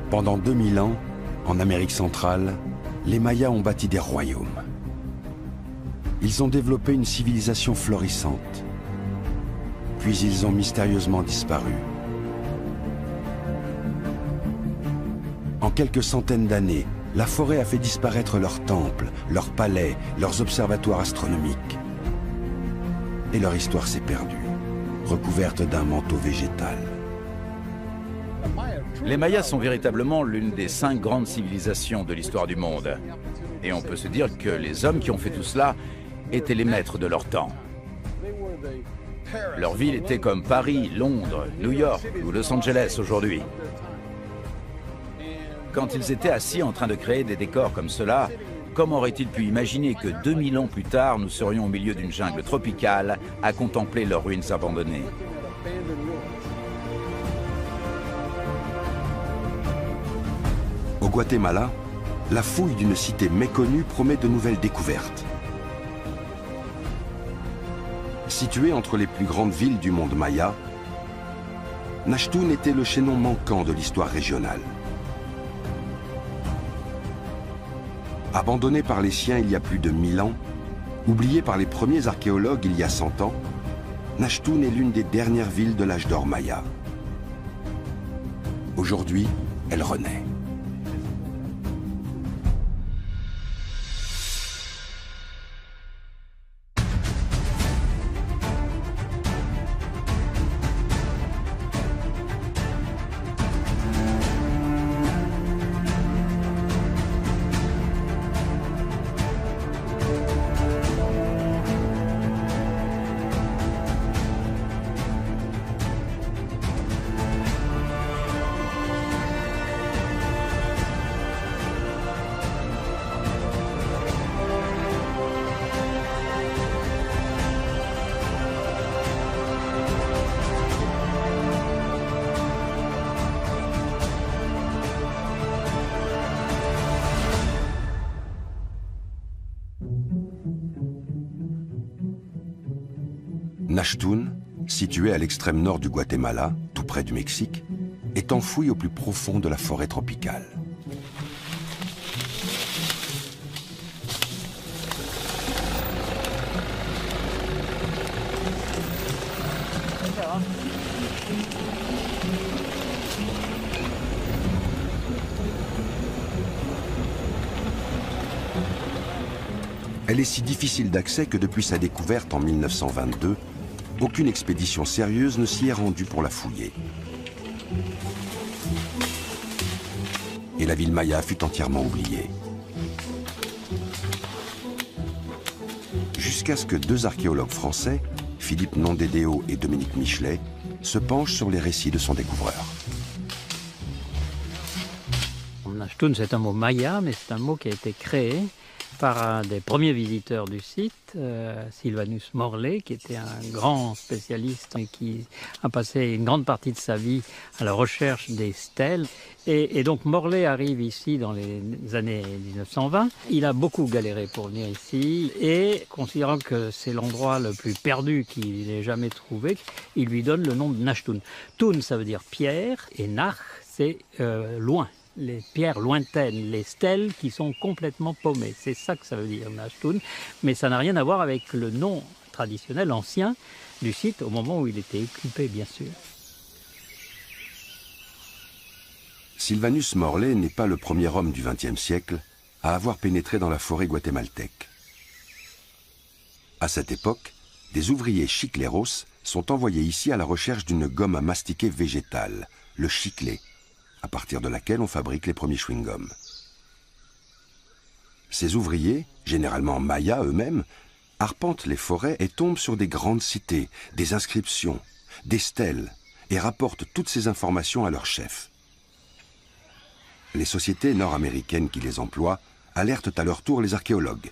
Pendant 2000 ans, en Amérique centrale, les Mayas ont bâti des royaumes. Ils ont développé une civilisation florissante. Puis ils ont mystérieusement disparu. En quelques centaines d'années, la forêt a fait disparaître leurs temples, leurs palais, leurs observatoires astronomiques. Et leur histoire s'est perdue, recouverte d'un manteau végétal. Les Mayas sont véritablement l'une des 5 grandes civilisations de l'histoire du monde. Et on peut se dire que les hommes qui ont fait tout cela étaient les maîtres de leur temps. Leur ville était comme Paris, Londres, New York ou Los Angeles aujourd'hui. Quand ils étaient assis en train de créer des décors comme cela, comment auraient-ils pu imaginer que 2000 ans plus tard, nous serions au milieu d'une jungle tropicale à contempler leurs ruines abandonnées? Au Guatemala, la fouille d'une cité méconnue promet de nouvelles découvertes. Située entre les plus grandes villes du monde maya, Nachtun était le chaînon manquant de l'histoire régionale. Abandonnée par les siens il y a plus de 1000 ans, oubliée par les premiers archéologues il y a 100 ans, Nachtun est l'une des dernières villes de l'âge d'or maya. Aujourd'hui, elle renaît. Nachtun, située à l'extrême nord du Guatemala, tout près du Mexique, est enfouie au plus profond de la forêt tropicale. Elle est si difficile d'accès que depuis sa découverte en 1922, aucune expédition sérieuse ne s'y est rendue pour la fouiller. Et la ville maya fut entièrement oubliée. Jusqu'à ce que 2 archéologues français, Philippe Nondédéo et Dominique Michelet, se penchent sur les récits de son découvreur. Nachtun, c'est un mot maya, mais c'est un mot qui a été créé par un des premiers visiteurs du site, Sylvanus Morlet, qui était un grand spécialiste et qui a passé une grande partie de sa vie à la recherche des stèles. Et donc Morlet arrive ici dans les années 1920. Il a beaucoup galéré pour venir ici et, considérant que c'est l'endroit le plus perdu qu'il ait jamais trouvé, il lui donne le nom de Nachtun. Tun, ça veut dire pierre, et Nach, c'est loin. Les pierres lointaines, les stèles qui sont complètement paumées. C'est ça que ça veut dire, Nachtun. Mais ça n'a rien à voir avec le nom traditionnel ancien du site au moment où il était occupé, bien sûr. Sylvanus Morlet n'est pas le premier homme du XXe siècle à avoir pénétré dans la forêt guatémaltèque. À cette époque, des ouvriers chicleros sont envoyés ici à la recherche d'une gomme à mastiquer végétale, le chiclé, à partir de laquelle on fabrique les premiers chewing-gums. Ces ouvriers, généralement mayas eux-mêmes, arpentent les forêts et tombent sur des grandes cités, des inscriptions, des stèles, et rapportent toutes ces informations à leur chef. Les sociétés nord-américaines qui les emploient alertent à leur tour les archéologues.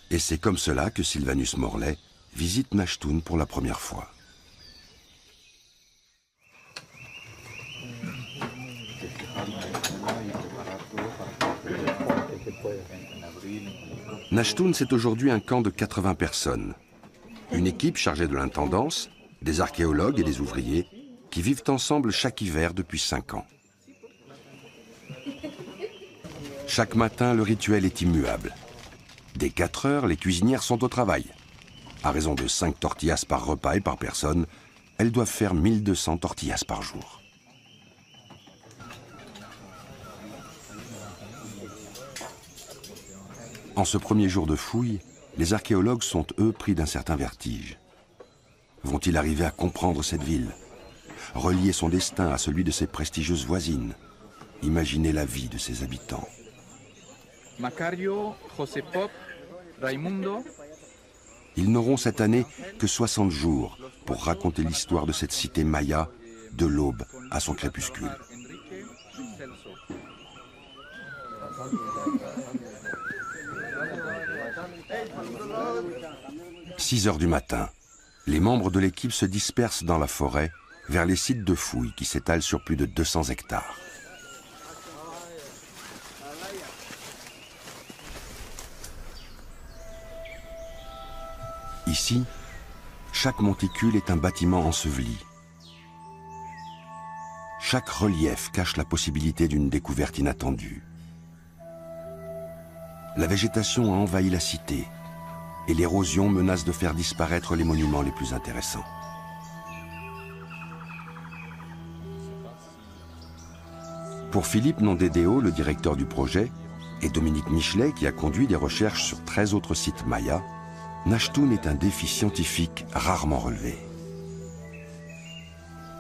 Et c'est comme cela que Sylvanus Morlet visite Nachtun pour la première fois. Nachtun, c'est aujourd'hui un camp de 80 personnes. Une équipe chargée de l'intendance, des archéologues et des ouvriers qui vivent ensemble chaque hiver depuis 5 ans. Chaque matin, le rituel est immuable. Dès 4 heures, les cuisinières sont au travail. À raison de 5 tortillas par repas et par personne, elles doivent faire 1200 tortillas par jour. En ce premier jour de fouille, les archéologues sont eux pris d'un certain vertige. Vont-ils arriver à comprendre cette ville, relier son destin à celui de ses prestigieuses voisines, imaginer la vie de ses habitants? Macario, José Pop, Raimundo. Ils n'auront cette année que 60 jours pour raconter l'histoire de cette cité maya, de l'aube à son crépuscule. 6 heures du matin, les membres de l'équipe se dispersent dans la forêt vers les sites de fouilles qui s'étalent sur plus de 200 hectares. Ici, chaque monticule est un bâtiment enseveli. Chaque relief cache la possibilité d'une découverte inattendue. La végétation a envahi la cité et l'érosion menace de faire disparaître les monuments les plus intéressants. Pour Philippe Nondédéo, le directeur du projet, et Dominique Michelet, qui a conduit des recherches sur 13 autres sites mayas, Nachtun est un défi scientifique rarement relevé.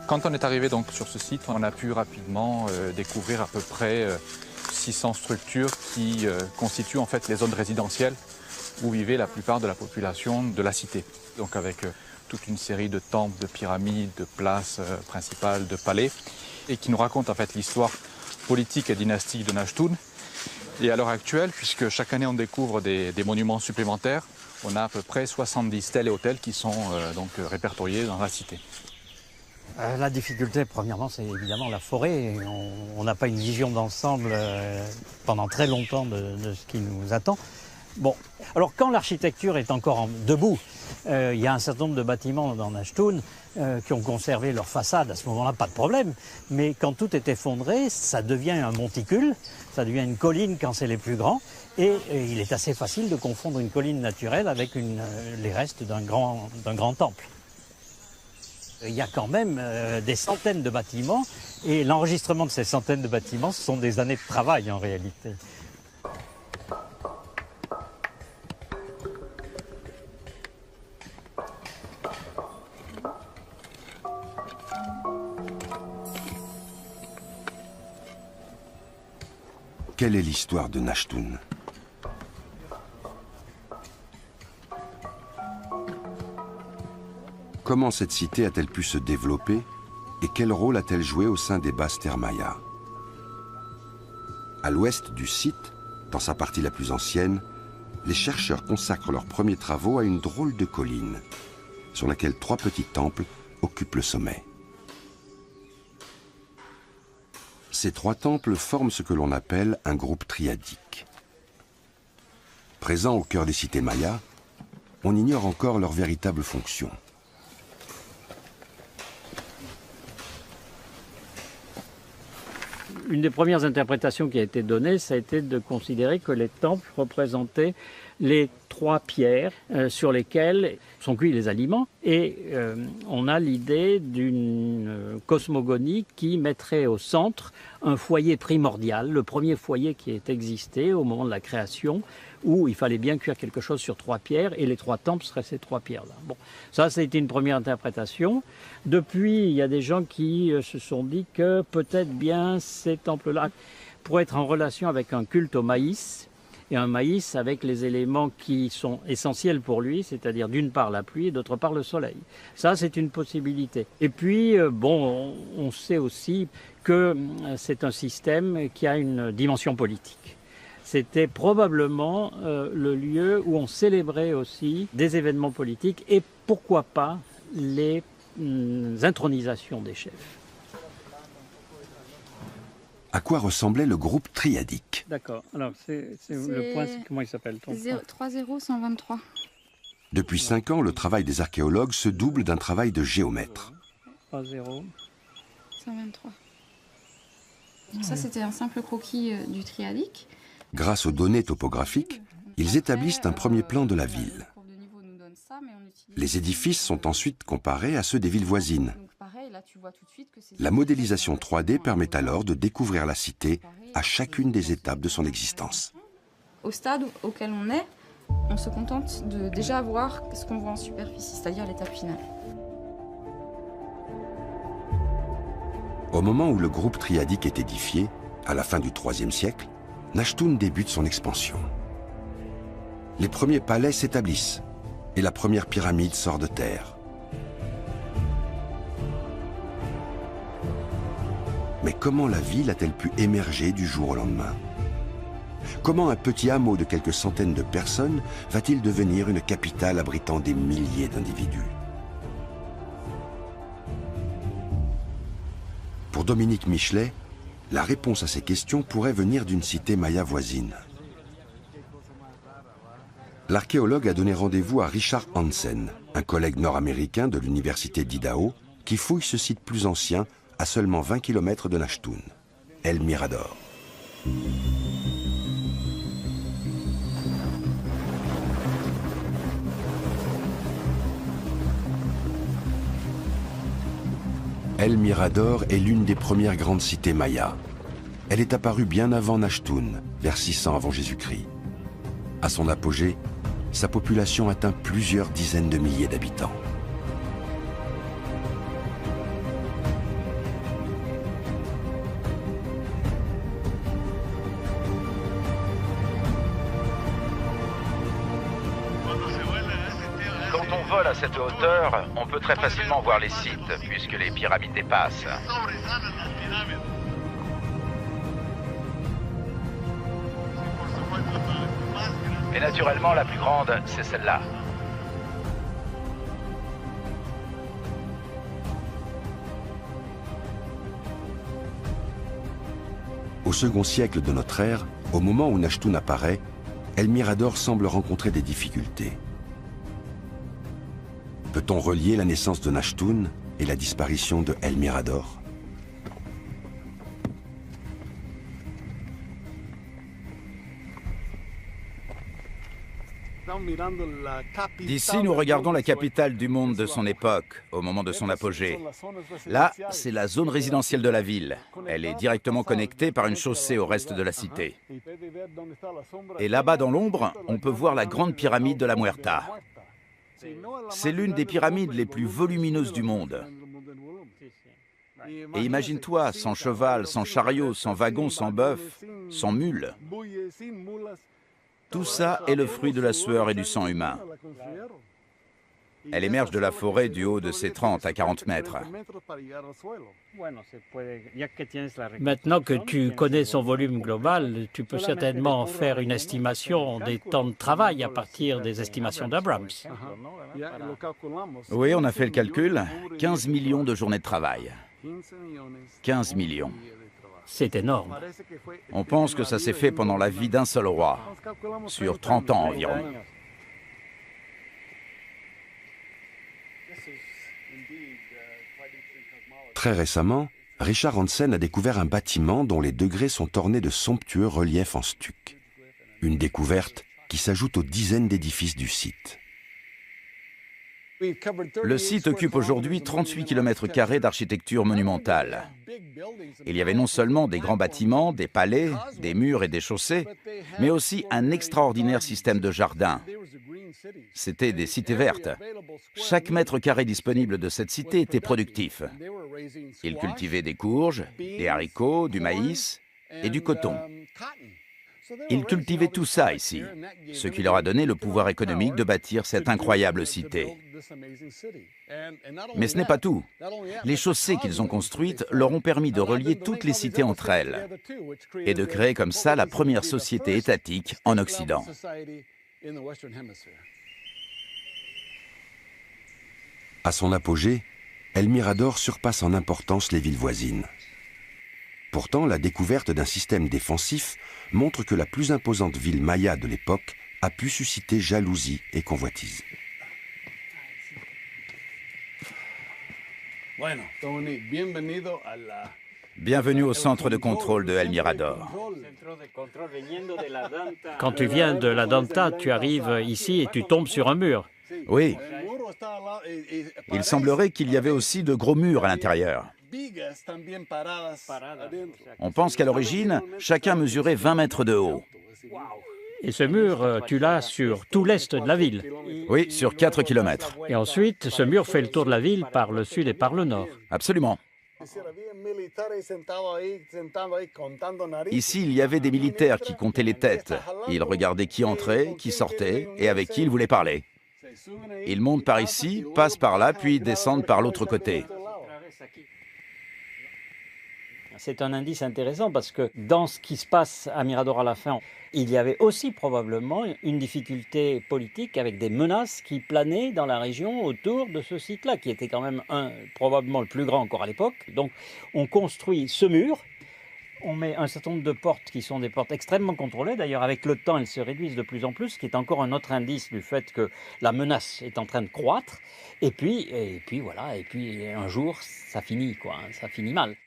Quand on est arrivé donc sur ce site, on a pu rapidement découvrir à peu près 600 structures qui constituent en fait les zones résidentielles où vivait la plupart de la population de la cité. Donc avec toute une série de temples, de pyramides, de places principales, de palais, et qui nous racontent en fait l'histoire politique et dynastique de Nachtun. Et à l'heure actuelle, puisque chaque année on découvre des monuments supplémentaires, on a à peu près 70 stèles et hôtels qui sont donc répertoriés dans la cité. La difficulté, premièrement, c'est évidemment la forêt. On n'a pas une vision d'ensemble pendant très longtemps de ce qui nous attend. Bon, alors quand l'architecture est encore debout, il y a un certain nombre de bâtiments dans Nachtun qui ont conservé leur façade, à ce moment-là, pas de problème. Mais quand tout est effondré, ça devient un monticule, ça devient une colline quand c'est les plus grands, et il est assez facile de confondre une colline naturelle avec les restes d'un grand temple. Il y a quand même des centaines de bâtiments, et l'enregistrement de ces centaines de bâtiments, ce sont des années de travail en réalité. Quelle est l'histoire de Nachtun? Comment cette cité a-t-elle pu se développer et quel rôle a-t-elle joué au sein des basses terres mayas? À l'ouest du site, dans sa partie la plus ancienne, les chercheurs consacrent leurs premiers travaux à une drôle de colline, sur laquelle 3 petits temples occupent le sommet. Ces 3 temples forment ce que l'on appelle un groupe triadique. Présents au cœur des cités mayas, on ignore encore leur véritable fonction. Une des premières interprétations qui a été donnée, ça a été de considérer que les temples représentaient les 3 pierres sur lesquelles sont cuits les aliments. Et on a l'idée d'une cosmogonie qui mettrait au centre un foyer primordial, le premier foyer qui ait existé au moment de la création, où il fallait bien cuire quelque chose sur 3 pierres, et les 3 temples seraient ces 3 pierres-là. Bon, ça a été une première interprétation. Depuis, il y a des gens qui se sont dit que peut-être bien ces temples-là pourraient être en relation avec un culte au maïs, et un maïs avec les éléments qui sont essentiels pour lui, c'est-à-dire d'une part la pluie et d'autre part le soleil. Ça, c'est une possibilité. Et puis, bon, on sait aussi que c'est un système qui a une dimension politique. C'était probablement le lieu où on célébrait aussi des événements politiques et pourquoi pas les intronisations des chefs. À quoi ressemblait le groupe triadique? D'accord. Alors, le point, c'est comment il s'appelle? 30123. Depuis 5 ans, le travail des archéologues se double d'un travail de géomètre. 123. Ça, c'était un simple croquis du triadique. Grâce aux données topographiques, ils établissent un premier plan de la ville. Les édifices sont ensuite comparés à ceux des villes voisines. La modélisation 3D permet alors de découvrir la cité à chacune des étapes de son existence. Au stade auquel on est, on se contente de déjà voir ce qu'on voit en superficie, c'est-à-dire l'étape finale. Au moment où le groupe triadique est édifié, à la fin du IIIe siècle, Nashtun débute son expansion. Les premiers palais s'établissent et la première pyramide sort de terre. Mais comment la ville a-t-elle pu émerger du jour au lendemain? Comment un petit hameau de quelques centaines de personnes va-t-il devenir une capitale abritant des milliers d'individus? Pour Dominique Michelet, la réponse à ces questions pourrait venir d'une cité maya voisine. L'archéologue a donné rendez-vous à Richard Hansen, un collègue nord-américain de l'université d'Idaho, qui fouille ce site plus ancien à seulement 20 km de Nashtun, El Mirador. El Mirador est l'une des premières grandes cités mayas. Elle est apparue bien avant Nashtun, vers 600 avant Jésus-Christ. À son apogée, sa population atteint plusieurs dizaines de milliers d'habitants. Quand on vole à cette hauteur, on peut très facilement voir les sites, puisque les pyramides dépassent. Et naturellement, la plus grande, c'est celle-là. Au second siècle de notre ère, au moment où Nashtun apparaît, El Mirador semble rencontrer des difficultés. Peut-on relier la naissance de Nashtun et la disparition de El Mirador? D'ici, nous regardons la capitale du monde de son époque, au moment de son apogée. Là, c'est la zone résidentielle de la ville. Elle est directement connectée par une chaussée au reste de la cité. Et là-bas, dans l'ombre, on peut voir la grande pyramide de la Muerta. C'est l'une des pyramides les plus volumineuses du monde. Et imagine-toi, sans cheval, sans chariot, sans wagon, sans bœuf, sans mule. Tout ça est le fruit de la sueur et du sang humain. Elle émerge de la forêt du haut de ses 30 à 40 mètres. Maintenant que tu connais son volume global, tu peux certainement faire une estimation des temps de travail à partir des estimations d'Abrams. Oui, on a fait le calcul. 15 millions de journées de travail. 15 millions. C'est énorme. On pense que ça s'est fait pendant la vie d'un seul roi, sur 30 ans environ. Très récemment, Richard Hansen a découvert un bâtiment dont les degrés sont ornés de somptueux reliefs en stuc. Une découverte qui s'ajoute aux dizaines d'édifices du site. Le site occupe aujourd'hui 38 km² d'architecture monumentale. Il y avait non seulement des grands bâtiments, des palais, des murs et des chaussées, mais aussi un extraordinaire système de jardins. C'était des cités vertes. Chaque mètre carré disponible de cette cité était productif. Ils cultivaient des courges, des haricots, du maïs et du coton. Ils cultivaient tout ça ici, ce qui leur a donné le pouvoir économique de bâtir cette incroyable cité. Mais ce n'est pas tout. Les chaussées qu'ils ont construites leur ont permis de relier toutes les cités entre elles et de créer comme ça la première société étatique en Occident. À son apogée, El Mirador surpasse en importance les villes voisines. Pourtant, la découverte d'un système défensif montre que la plus imposante ville maya de l'époque a pu susciter jalousie et convoitise. Bienvenue au centre de contrôle de El Mirador. Quand tu viens de la Danta, tu arrives ici et tu tombes sur un mur. Oui. Il semblerait qu'il y avait aussi de gros murs à l'intérieur. On pense qu'à l'origine, chacun mesurait 20 mètres de haut. Et ce mur, tu l'as sur tout l'est de la ville. Oui, sur 4 kilomètres. Et ensuite, ce mur fait le tour de la ville par le sud et par le nord. Absolument. Ici, il y avait des militaires qui comptaient les têtes. Ils regardaient qui entrait, qui sortait et avec qui ils voulaient parler. Ils montent par ici, passent par là, puis descendent par l'autre côté. C'est un indice intéressant parce que dans ce qui se passe à Mirador à la fin, il y avait aussi probablement une difficulté politique avec des menaces qui planaient dans la région autour de ce site-là, qui était quand même probablement le plus grand encore à l'époque. Donc on construit ce mur, on met un certain nombre de portes qui sont des portes extrêmement contrôlées. D'ailleurs, avec le temps, elles se réduisent de plus en plus, ce qui est encore un autre indice du fait que la menace est en train de croître. Et puis voilà, et puis un jour, ça finit, quoi, hein, ça finit mal.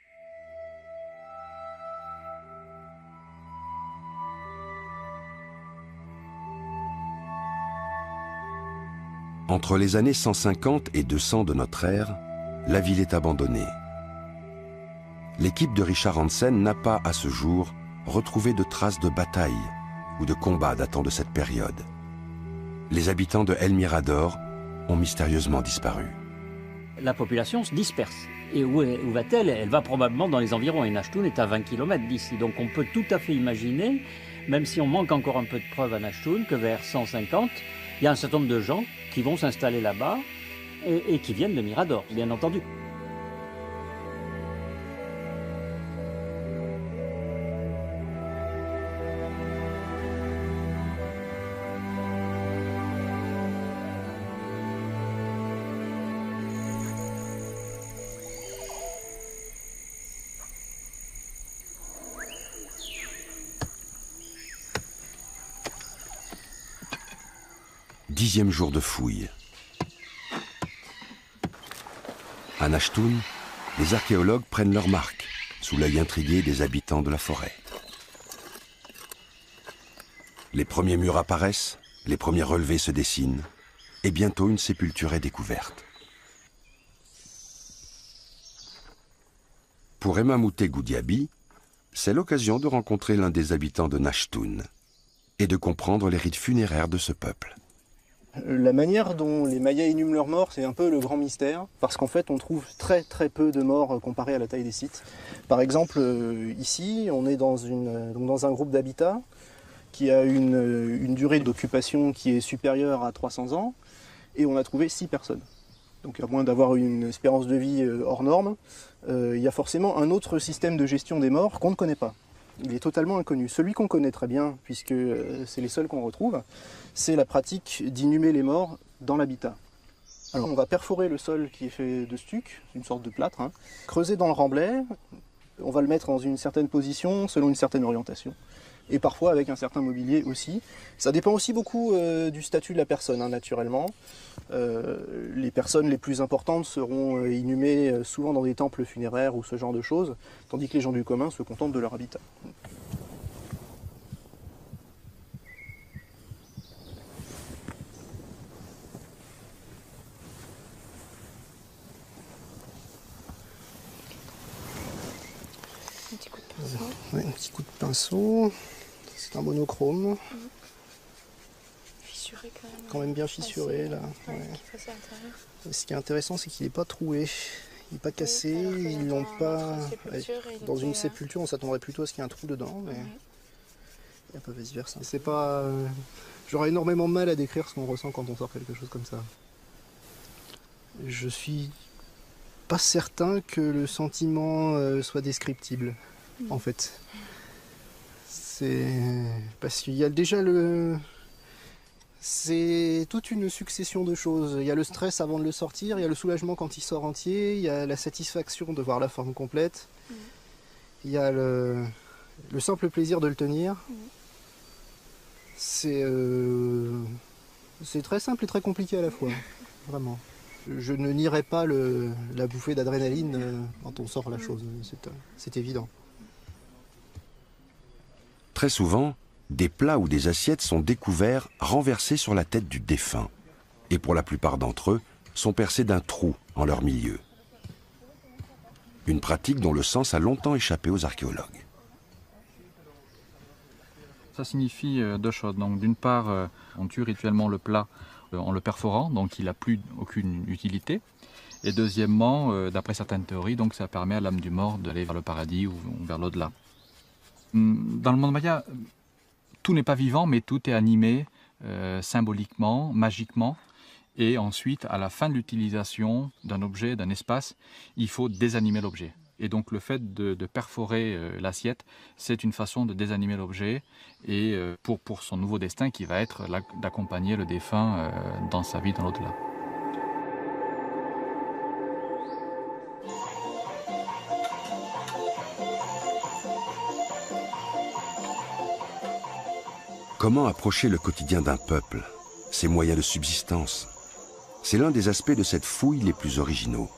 Entre les années 150 et 200 de notre ère, la ville est abandonnée. L'équipe de Richard Hansen n'a pas, à ce jour, retrouvé de traces de bataille ou de combats datant de cette période. Les habitants de El Mirador ont mystérieusement disparu. La population se disperse. Et où va-t-elle? Elle va probablement dans les environs. Et Nashtun est à 20 km d'ici. Donc on peut tout à fait imaginer, même si on manque encore un peu de preuves à Nashtun, que vers 150, il y a un certain nombre de gens qui vont s'installer là-bas et qui viennent de Mirador, bien entendu. Dixième jour de fouille. À Nashtun, les archéologues prennent leur marque, sous l'œil intrigué des habitants de la forêt. Les premiers murs apparaissent, les premiers relevés se dessinent, et bientôt une sépulture est découverte. Pour Emma Mouté-Goudiaby, c'est l'occasion de rencontrer l'un des habitants de Nashtun et de comprendre les rites funéraires de ce peuple. La manière dont les Mayas inhument leurs morts, c'est un peu le grand mystère, parce qu'en fait on trouve très peu de morts comparé à la taille des sites. Par exemple, ici, on est dans un groupe d'habitat qui a une durée d'occupation qui est supérieure à 300 ans, et on a trouvé 6 personnes. Donc à moins d'avoir une espérance de vie hors norme, il y a forcément un autre système de gestion des morts qu'on ne connaît pas. Il est totalement inconnu. Celui qu'on connaît très bien, puisque c'est les seuls qu'on retrouve, c'est la pratique d'inhumer les morts dans l'habitat. Alors on va perforer le sol qui est fait de stuc, une sorte de plâtre, hein, creuser dans le remblai, on va le mettre dans une certaine position, selon une certaine orientation, et parfois avec un certain mobilier aussi. Ça dépend aussi beaucoup du statut de la personne, hein, naturellement. Les personnes les plus importantes seront inhumées souvent dans des temples funéraires ou ce genre de choses, tandis que les gens du commun se contentent de leur habitat. Un petit coup de pinceau. Ouais, un petit coup de pinceau. C'est un monochrome. Fissuré quand même. Quand même bien fissuré là. Ouais, Ouais. qui passe à l'intérieur. Ce qui est intéressant, c'est qu'il n'est pas troué. Il n'est pas cassé, ils l'ont pas. Dans une sépulture, on s'attendrait plutôt à ce qu'il y ait un trou dedans, mais il n'y a pas vice versa. C'est pas. J'aurais énormément de mal à décrire ce qu'on ressent quand on sort quelque chose comme ça. Je suis pas certain que le sentiment soit descriptible, en fait. C'est parce qu'il y a déjà le. C'est toute une succession de choses. Il y a le stress avant de le sortir, il y a le soulagement quand il sort entier, il y a la satisfaction de voir la forme complète, il y a le simple plaisir de le tenir. C'est très simple et très compliqué à la fois, vraiment. Je ne nierai pas la bouffée d'adrénaline quand on sort la chose, c'est évident. Très souvent, des plats ou des assiettes sont découverts renversés sur la tête du défunt, et pour la plupart d'entre eux, sont percés d'un trou en leur milieu. Une pratique dont le sens a longtemps échappé aux archéologues. Ça signifie deux choses. Donc d'une part, on tue rituellement le plat en le perforant, donc il n'a plus aucune utilité. Et deuxièmement, d'après certaines théories, donc ça permet à l'âme du mort d'aller vers le paradis ou vers l'au-delà. Dans le monde maya, tout n'est pas vivant, mais tout est animé symboliquement, magiquement. Et ensuite, à la fin de l'utilisation d'un objet, d'un espace, il faut désanimer l'objet. Et donc le fait de perforer l'assiette, c'est une façon de désanimer l'objet et pour son nouveau destin qui va être d'accompagner le défunt dans sa vie dans l'au-delà. Comment approcher le quotidien d'un peuple, ses moyens de subsistance? C'est l'un des aspects de cette fouille les plus originaux.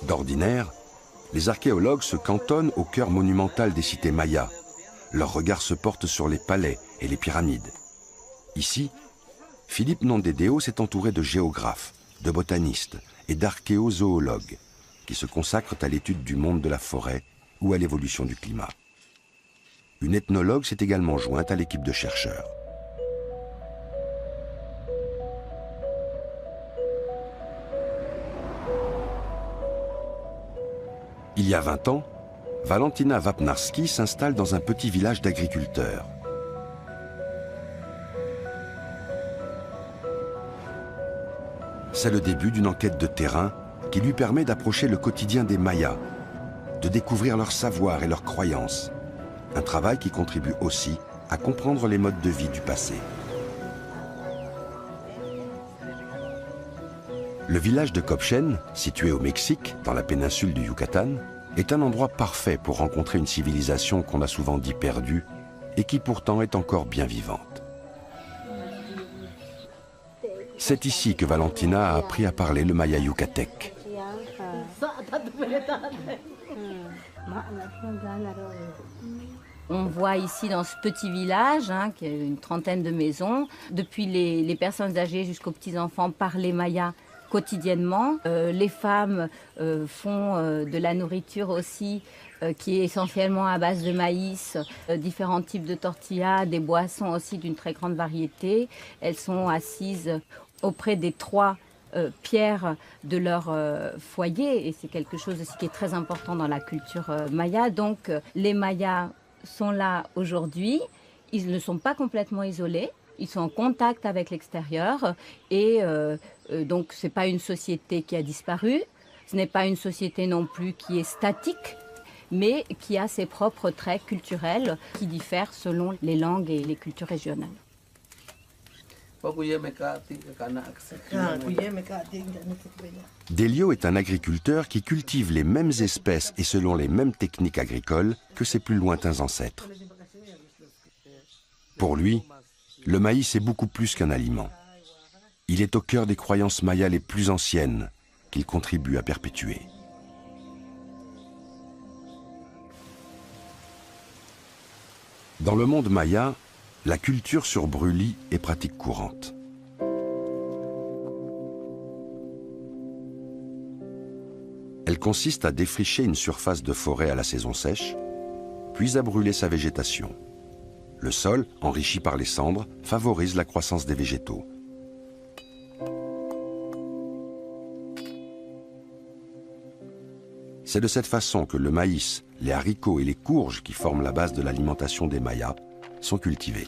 D'ordinaire, les archéologues se cantonnent au cœur monumental des cités mayas. Leur regard se porte sur les palais et les pyramides. Ici, Philippe Nondédéo s'est entouré de géographes, de botanistes et d'archéozoologues qui se consacrent à l'étude du monde de la forêt ou à l'évolution du climat. Une ethnologue s'est également jointe à l'équipe de chercheurs. Il y a 20 ans, Valentina Wapnarski s'installe dans un petit village d'agriculteurs. C'est le début d'une enquête de terrain qui lui permet d'approcher le quotidien des Mayas, de découvrir leur savoir et leurs croyances. Un travail qui contribue aussi à comprendre les modes de vie du passé. Le village de Copchen, situé au Mexique, dans la péninsule du Yucatan, est un endroit parfait pour rencontrer une civilisation qu'on a souvent dit perdue et qui pourtant est encore bien vivante. C'est ici que Valentina a appris à parler le maya yucatèque. On voit ici dans ce petit village, qui a une trentaine de maisons, depuis les personnes âgées jusqu'aux petits-enfants parler maya quotidiennement. Les femmes font de la nourriture aussi qui est essentiellement à base de maïs, différents types de tortillas, des boissons aussi d'une très grande variété. Elles sont assises auprès des trois pierres de leur foyer et c'est quelque chose aussi qui est très important dans la culture maya. Donc les Mayas sont là aujourd'hui, ils ne sont pas complètement isolés. Ils sont en contact avec l'extérieur et donc ce n'est pas une société qui a disparu, ce n'est pas une société non plus qui est statique, mais qui a ses propres traits culturels qui diffèrent selon les langues et les cultures régionales. Delio est un agriculteur qui cultive les mêmes espèces et selon les mêmes techniques agricoles que ses plus lointains ancêtres. Pour lui, le maïs est beaucoup plus qu'un aliment. Il est au cœur des croyances mayas les plus anciennes qu'il contribue à perpétuer. Dans le monde maya, la culture sur brûlis est pratique courante. Elle consiste à défricher une surface de forêt à la saison sèche, puis à brûler sa végétation. Le sol, enrichi par les cendres, favorise la croissance des végétaux. C'est de cette façon que le maïs, les haricots et les courges qui forment la base de l'alimentation des Mayas sont cultivés.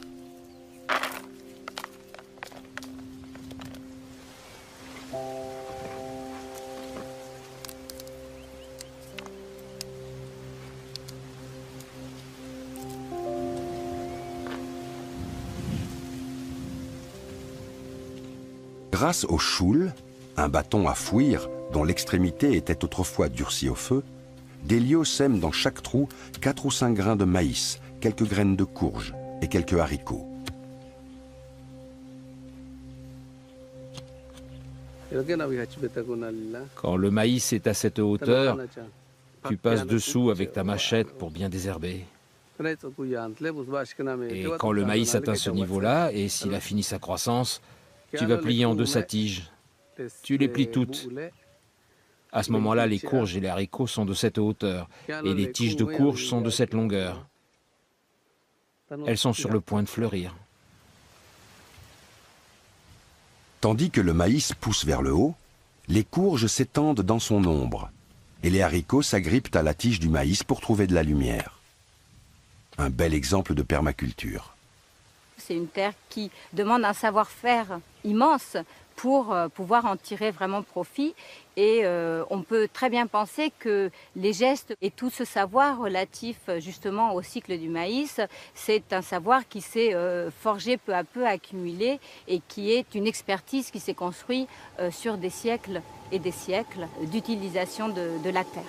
Grâce au choul, un bâton à fouir dont l'extrémité était autrefois durcie au feu, Delio sème dans chaque trou 4 ou 5 grains de maïs, quelques graines de courge et quelques haricots. Quand le maïs est à cette hauteur, tu passes dessous avec ta machette pour bien désherber. Et quand le maïs atteint ce niveau-là, et s'il a fini sa croissance, tu vas plier en deux sa tige. Tu les plies toutes. À ce moment-là, les courges et les haricots sont de cette hauteur, et les tiges de courges sont de cette longueur. Elles sont sur le point de fleurir. Tandis que le maïs pousse vers le haut, les courges s'étendent dans son ombre, et les haricots s'agrippent à la tige du maïs pour trouver de la lumière. Un bel exemple de permaculture. C'est une terre qui demande un savoir-faire immense pour pouvoir en tirer vraiment profit. Et on peut très bien penser que les gestes et tout ce savoir relatif justement au cycle du maïs, c'est un savoir qui s'est forgé peu à peu, accumulé, et qui est une expertise qui s'est construite sur des siècles et des siècles d'utilisation de la terre.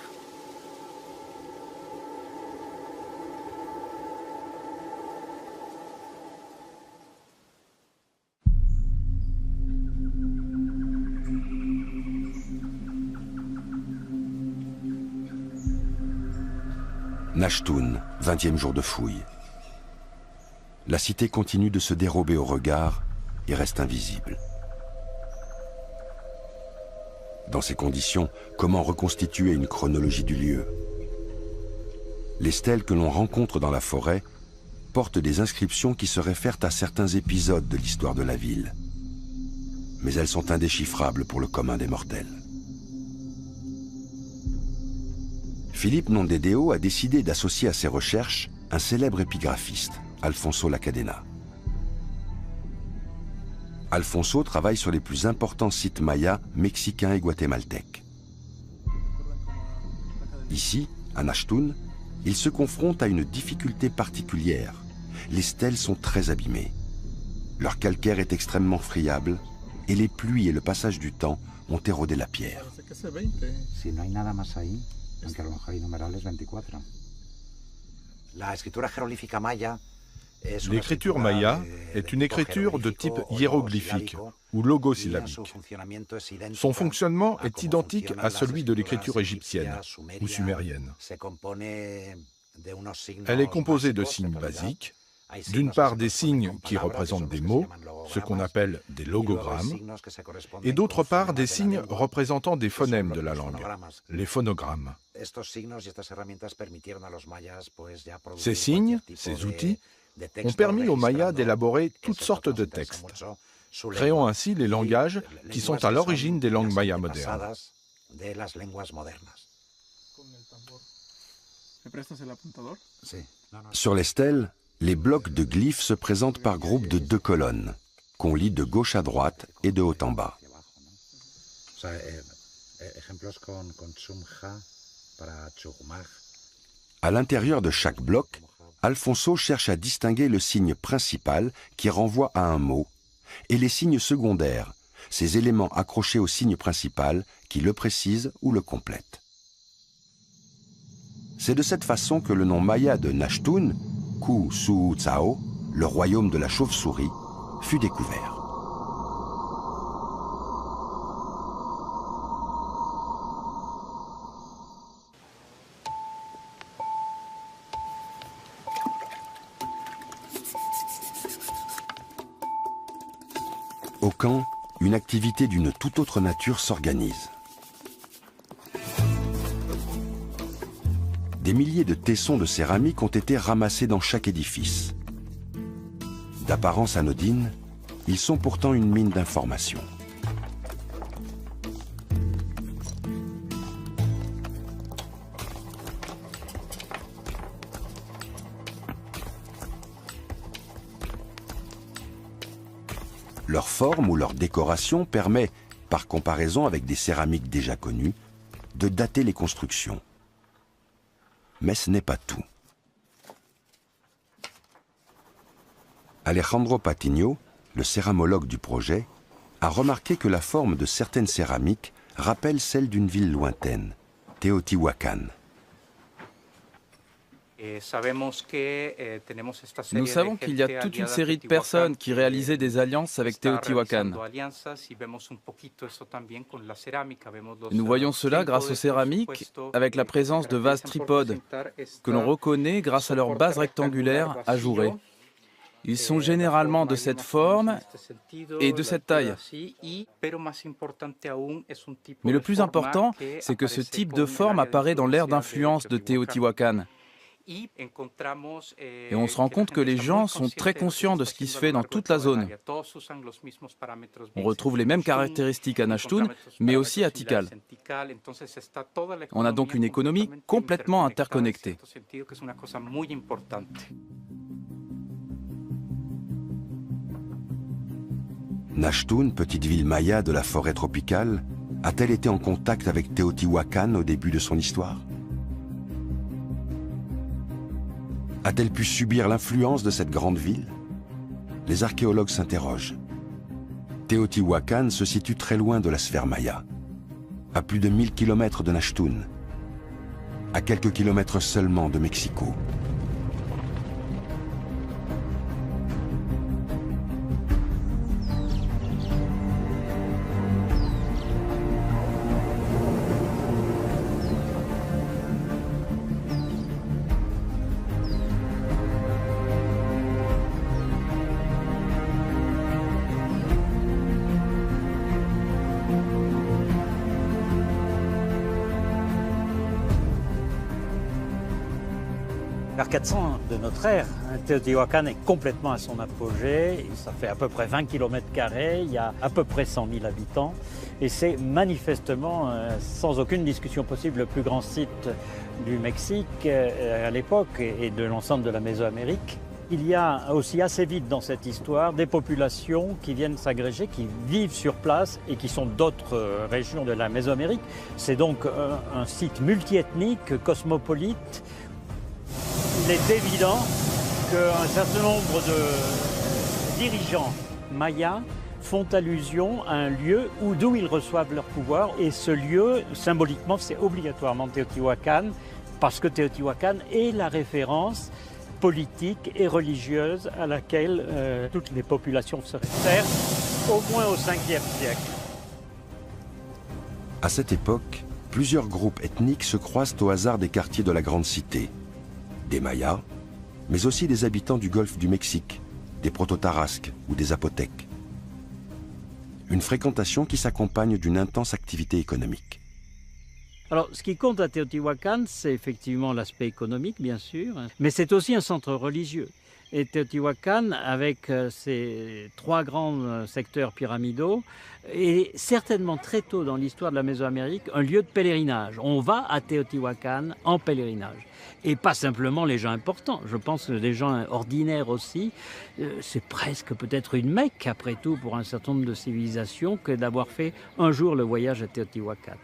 Nashtun, 20e jour de fouille. La cité continue de se dérober au regard et reste invisible. Dans ces conditions, comment reconstituer une chronologie du lieu? Les stèles que l'on rencontre dans la forêt portent des inscriptions qui se réfèrent à certains épisodes de l'histoire de la ville. Mais elles sont indéchiffrables pour le commun des mortels. Philippe Nondedeo a décidé d'associer à ses recherches un célèbre épigraphiste, Alfonso Lacadena. Alfonso travaille sur les plus importants sites mayas mexicains et guatémaltèques. Ici, à Nashtun, il se confronte à une difficulté particulière. Les stèles sont très abîmées. Leur calcaire est extrêmement friable et les pluies et le passage du temps ont érodé la pierre. L'écriture maya est une écriture de type hiéroglyphique ou logosyllabique. Son fonctionnement est identique à celui de l'écriture égyptienne ou sumérienne. Elle est composée de signes basiques, d'une part des signes qui représentent des mots, ce qu'on appelle des logogrammes, et d'autre part des signes représentant des phonèmes de la langue, les phonogrammes. Ces signes, ces outils, ont permis aux Mayas d'élaborer toutes sortes de textes, créant ainsi les langages qui sont à l'origine des langues mayas modernes. Sur les stèles, les blocs de glyphes se présentent par groupes de 2 colonnes, qu'on lit de gauche à droite et de haut en bas. À l'intérieur de chaque bloc, Alfonso cherche à distinguer le signe principal qui renvoie à un mot et les signes secondaires, ces éléments accrochés au signe principal qui le précisent ou le complètent. C'est de cette façon que le nom maya de Nashtun, Ku Su Tsao, le royaume de la chauve-souris, fut découvert. Au camp, une activité d'une toute autre nature s'organise. Des milliers de tessons de céramique ont été ramassés dans chaque édifice. D'apparence anodine, ils sont pourtant une mine d'informations. Leur forme ou leur décoration permet, par comparaison avec des céramiques déjà connues, de dater les constructions. Mais ce n'est pas tout. Alejandro Patiño, le céramologue du projet, a remarqué que la forme de certaines céramiques rappelle celle d'une ville lointaine, Teotihuacan. Nous savons qu'il y a toute une série de personnes qui réalisaient des alliances avec Teotihuacan. Nous voyons cela grâce aux céramiques, avec la présence de vases tripodes, que l'on reconnaît grâce à leur base rectangulaire ajourée. Ils sont généralement de cette forme et de cette taille. Mais le plus important, c'est que ce type de forme apparaît dans l'ère d'influence de Teotihuacan. Et on se rend compte que les gens sont très conscients de ce qui se fait dans toute la zone. On retrouve les mêmes caractéristiques à Nachtun, mais aussi à Tikal. On a donc une économie complètement interconnectée. Nachtun, petite ville maya de la forêt tropicale, a-t-elle été en contact avec Teotihuacan au début de son histoire? A-t-elle pu subir l'influence de cette grande ville? Les archéologues s'interrogent. Teotihuacan se situe très loin de la sphère maya, à plus de 1000 km de Nachtun, à quelques kilomètres seulement de Mexico. Vers 400 de notre ère, Teotihuacan est complètement à son apogée. Ça fait à peu près 20 km², il y a à peu près 100 000 habitants. Et c'est manifestement, sans aucune discussion possible, le plus grand site du Mexique à l'époque et de l'ensemble de la Mésoamérique. Il y a aussi assez vite dans cette histoire des populations qui viennent s'agréger, qui vivent sur place et qui sont d'autres régions de la Mésoamérique. C'est donc un site multiethnique, cosmopolite. Il est évident qu'un certain nombre de dirigeants mayas font allusion à un lieu d'où ils reçoivent leur pouvoir. Et ce lieu, symboliquement, c'est obligatoirement Teotihuacan, parce que Teotihuacan est la référence politique et religieuse à laquelle toutes les populations se réfèrent, au moins au 5e siècle. À cette époque, plusieurs groupes ethniques se croisent au hasard des quartiers de la grande cité. Des Mayas, mais aussi des habitants du golfe du Mexique, des proto-tarasques ou des zapotèques. Une fréquentation qui s'accompagne d'une intense activité économique. Alors, ce qui compte à Teotihuacan, c'est effectivement l'aspect économique, bien sûr, mais c'est aussi un centre religieux. Et Teotihuacan, avec ses 3 grands secteurs pyramidaux, est certainement très tôt dans l'histoire de la Mésoamérique un lieu de pèlerinage. On va à Teotihuacan en pèlerinage. Et pas simplement les gens importants, je pense que les gens ordinaires aussi. C'est presque peut-être une Mecque, après tout, pour un certain nombre de civilisations, que d'avoir fait un jour le voyage à Teotihuacan.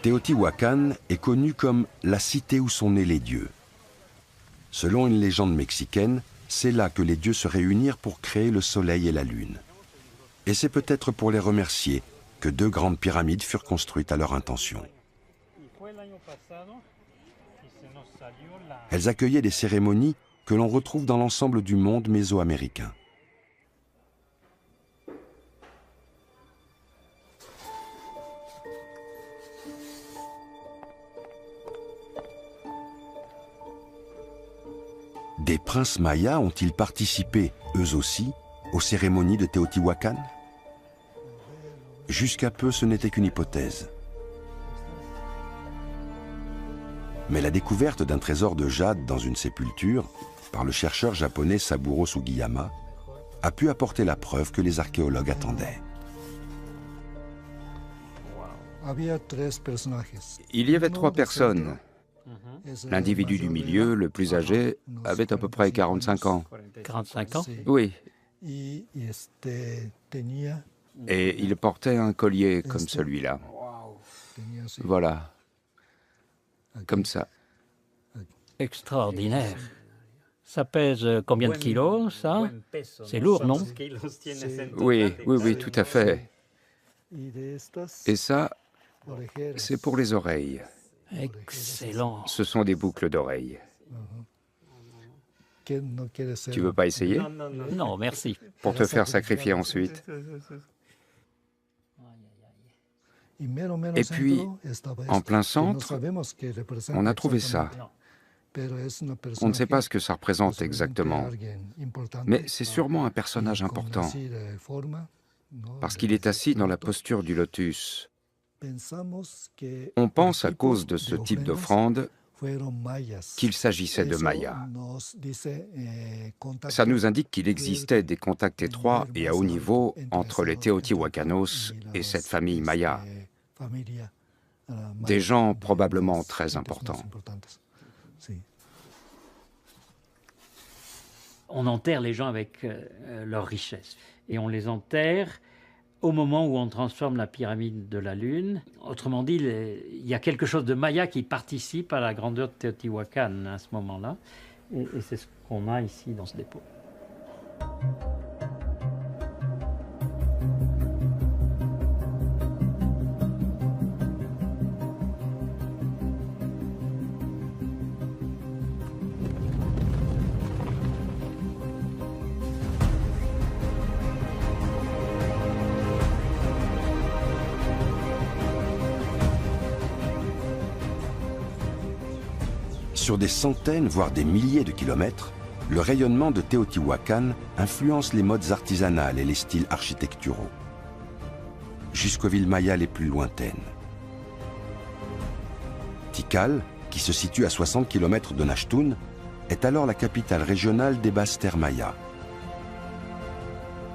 Teotihuacan est connu comme la cité où sont nés les dieux. Selon une légende mexicaine, c'est là que les dieux se réunirent pour créer le soleil et la lune. Et c'est peut-être pour les remercier que 2 grandes pyramides furent construites à leur intention. Elles accueillaient des cérémonies que l'on retrouve dans l'ensemble du monde mésoaméricain. Des princes mayas ont-ils participé, eux aussi, aux cérémonies de Teotihuacan? Jusqu'à peu, ce n'était qu'une hypothèse. Mais la découverte d'un trésor de jade dans une sépulture, par le chercheur japonais Saburo Sugiyama, a pu apporter la preuve que les archéologues attendaient. Il y avait 3 personnes. L'individu du milieu, le plus âgé, avait à peu près 45 ans. 45 ans? Oui. Et il portait un collier comme celui-là. Voilà. Comme ça. Extraordinaire. Ça pèse combien de kilos, ça? C'est lourd, non? Oui, tout à fait. Et ça, c'est pour les oreilles. Excellent. Ce sont des boucles d'oreilles. Tu veux pas essayer? Non, merci. Pour te faire sacrifier ensuite. Et puis, en plein centre, on a trouvé ça. On ne sait pas ce que ça représente exactement, mais c'est sûrement un personnage important, parce qu'il est assis dans la posture du lotus. On pense, à cause de ce type d'offrande, qu'il s'agissait de Mayas. Ça nous indique qu'il existait des contacts étroits et à haut niveau entre les Teotihuacanos et cette famille Maya. Des gens probablement très importants. On enterre les gens avec leurs richesses. Et on les enterre au moment où on transforme la pyramide de la Lune. Autrement dit, il y a quelque chose de Maya qui participe à la grandeur de Teotihuacan à ce moment-là. Et c'est ce qu'on a ici dans ce dépôt. Sur des centaines, voire des milliers de kilomètres, le rayonnement de Teotihuacan influence les modes artisanales et les styles architecturaux, jusqu'aux villes mayas les plus lointaines. Tikal, qui se situe à 60 km de Nachtun, est alors la capitale régionale des basses terres mayas.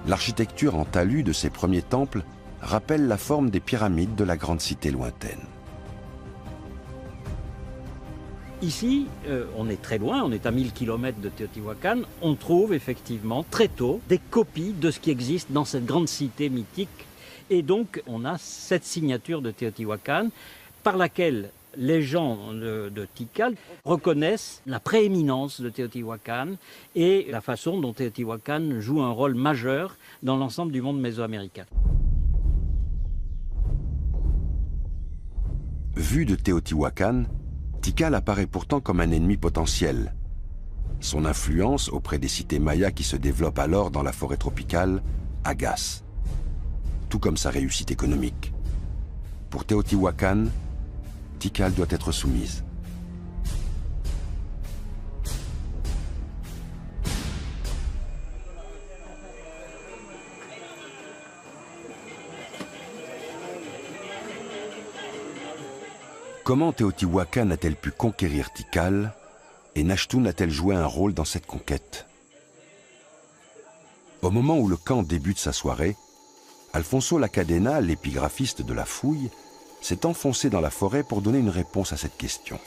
L'architecture en talus de ces premiers temples rappelle la forme des pyramides de la grande cité lointaine. Ici, on est très loin, on est à 1000 km de Teotihuacan. On trouve effectivement très tôt des copies de ce qui existe dans cette grande cité mythique. Et donc, on a cette signature de Teotihuacan par laquelle les gens de Tikal reconnaissent la prééminence de Teotihuacan et la façon dont Teotihuacan joue un rôle majeur dans l'ensemble du monde mésoaméricain. Vu de Teotihuacan, Tikal apparaît pourtant comme un ennemi potentiel. Son influence auprès des cités mayas qui se développent alors dans la forêt tropicale agace, tout comme sa réussite économique. Pour Teotihuacan, Tikal doit être soumise. Comment Teotihuacan a-t-elle pu conquérir Tikal et Nachtun a-t-elle joué un rôle dans cette conquête? Au moment où le camp débute sa soirée, Alfonso Lacadena, l'épigraphiste de la fouille, s'est enfoncé dans la forêt pour donner une réponse à cette question.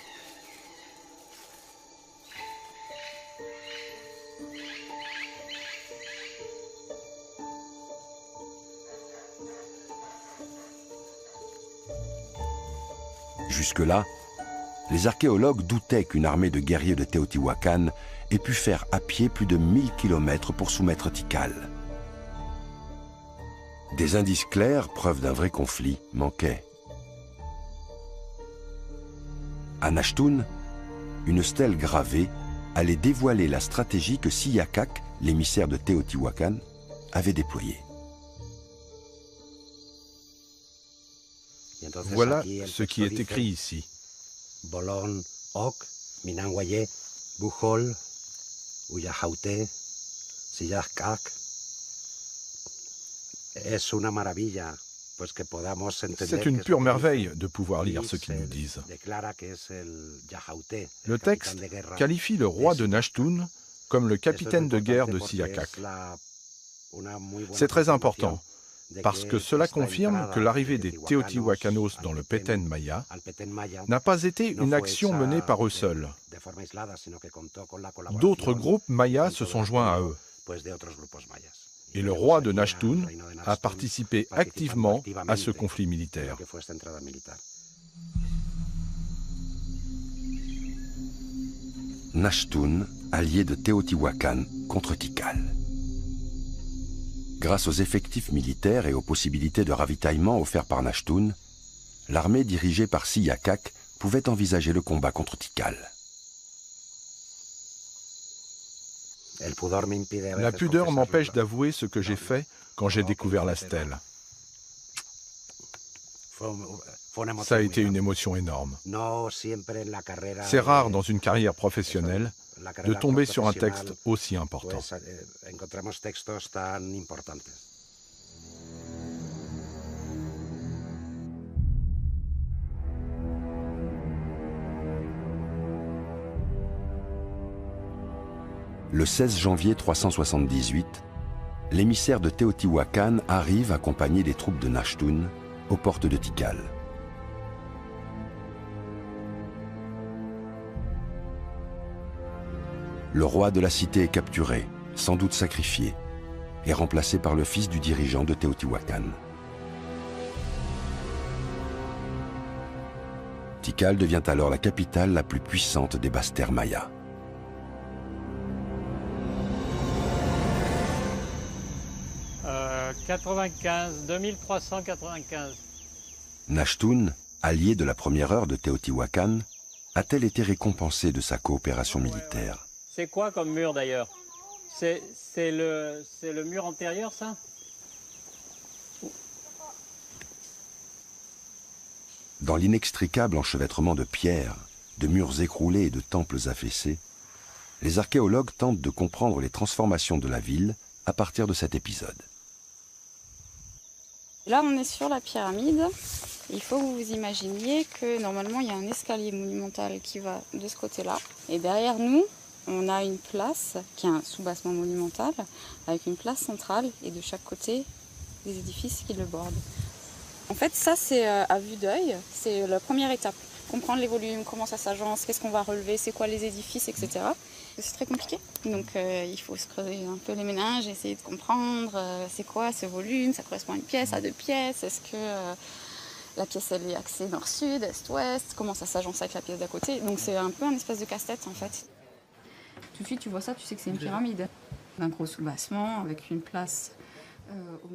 Jusque-là, les archéologues doutaient qu'une armée de guerriers de Teotihuacan ait pu faire à pied plus de 1000 km pour soumettre Tikal. Des indices clairs, preuve d'un vrai conflit, manquaient. À Nachtun, une stèle gravée allait dévoiler la stratégie que Siakak, l'émissaire de Teotihuacan, avait déployée. Voilà ce qui est écrit ici. Bolon, Ok, Minanguaye, Bujol, Uyahaute, Siyakak. C'est une pure merveille de pouvoir lire ce qu'ils nous disent. Le texte qualifie le roi de Nachtun comme le capitaine de guerre de Siakak. C'est très important, parce que cela confirme que l'arrivée des Teotihuacanos dans le Petén Maya n'a pas été une action menée par eux seuls. D'autres groupes mayas se sont joints à eux. Et le roi de Nachtun a participé activement à ce conflit militaire. Nachtun, allié de Teotihuacan contre Tikal. Grâce aux effectifs militaires et aux possibilités de ravitaillement offerts par Nachtun, l'armée dirigée par Siakak pouvait envisager le combat contre Tikal. La pudeur m'empêche d'avouer ce que j'ai fait quand j'ai découvert la stèle. Ça a été une émotion énorme. C'est rare dans une carrière professionnelle de tomber sur un texte aussi important. Le 16 janvier 378, l'émissaire de Teotihuacan arrive accompagné des troupes de Nashtun aux portes de Tikal. Le roi de la cité est capturé, sans doute sacrifié, et remplacé par le fils du dirigeant de Teotihuacan. Tikal devient alors la capitale la plus puissante des basses-terres mayas. Euh, 2395. Nashtun, allié de la première heure de Teotihuacan, a-t-elle été récompensée de sa coopération militaire? C'est quoi comme mur d'ailleurs? C'est le mur antérieur, ça? Dans l'inextricable enchevêtrement de pierres, de murs écroulés et de temples affaissés, les archéologues tentent de comprendre les transformations de la ville à partir de cet épisode. Là, on est sur la pyramide. Il faut que vous vous imaginiez que normalement, il y a un escalier monumental qui va de ce côté-là. Et derrière nous, on a une place qui est un soubassement monumental avec une place centrale et de chaque côté, des édifices qui le bordent. En fait, ça, c'est à vue d'œil, c'est la première étape. Comprendre les volumes, comment ça s'agence, qu'est-ce qu'on va relever, c'est quoi les édifices, etc. C'est très compliqué. Donc il faut se creuser un peu les méninges, essayer de comprendre c'est quoi ce volume, ça correspond à une pièce, à deux pièces, est-ce que la pièce elle est axée nord-sud, est-ouest, comment ça s'agence avec la pièce d'à côté. Donc c'est un peu un espèce de casse-tête en fait. Tout de suite tu vois ça, tu sais que c'est une pyramide. Un gros soubassement avec une place.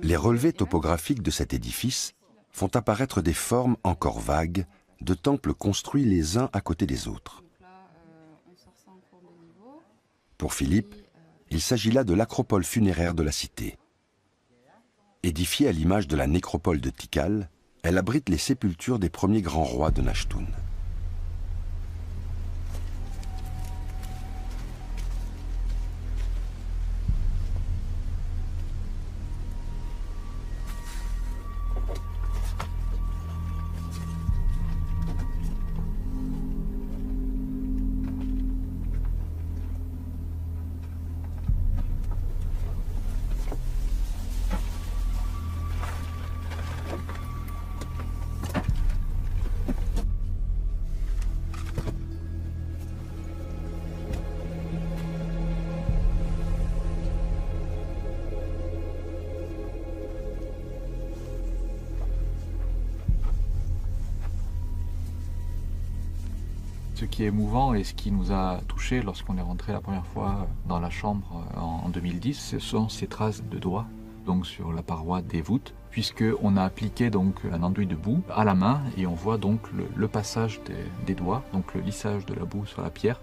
Les relevés topographiques de cet édifice font apparaître des formes encore vagues de temples construits les uns à côté des autres. Pour Philippe, il s'agit là de l'acropole funéraire de la cité. Édifiée à l'image de la nécropole de Tikal, elle abrite les sépultures des premiers grands rois de Nashtun. Ce qui est émouvant et ce qui nous a touchés lorsqu'on est rentré la première fois dans la chambre en 2010, ce sont ces traces de doigts donc sur la paroi des voûtes, puisqu'on a appliqué donc un enduit de boue à la main et on voit donc le passage des doigts, donc le lissage de la boue sur la pierre,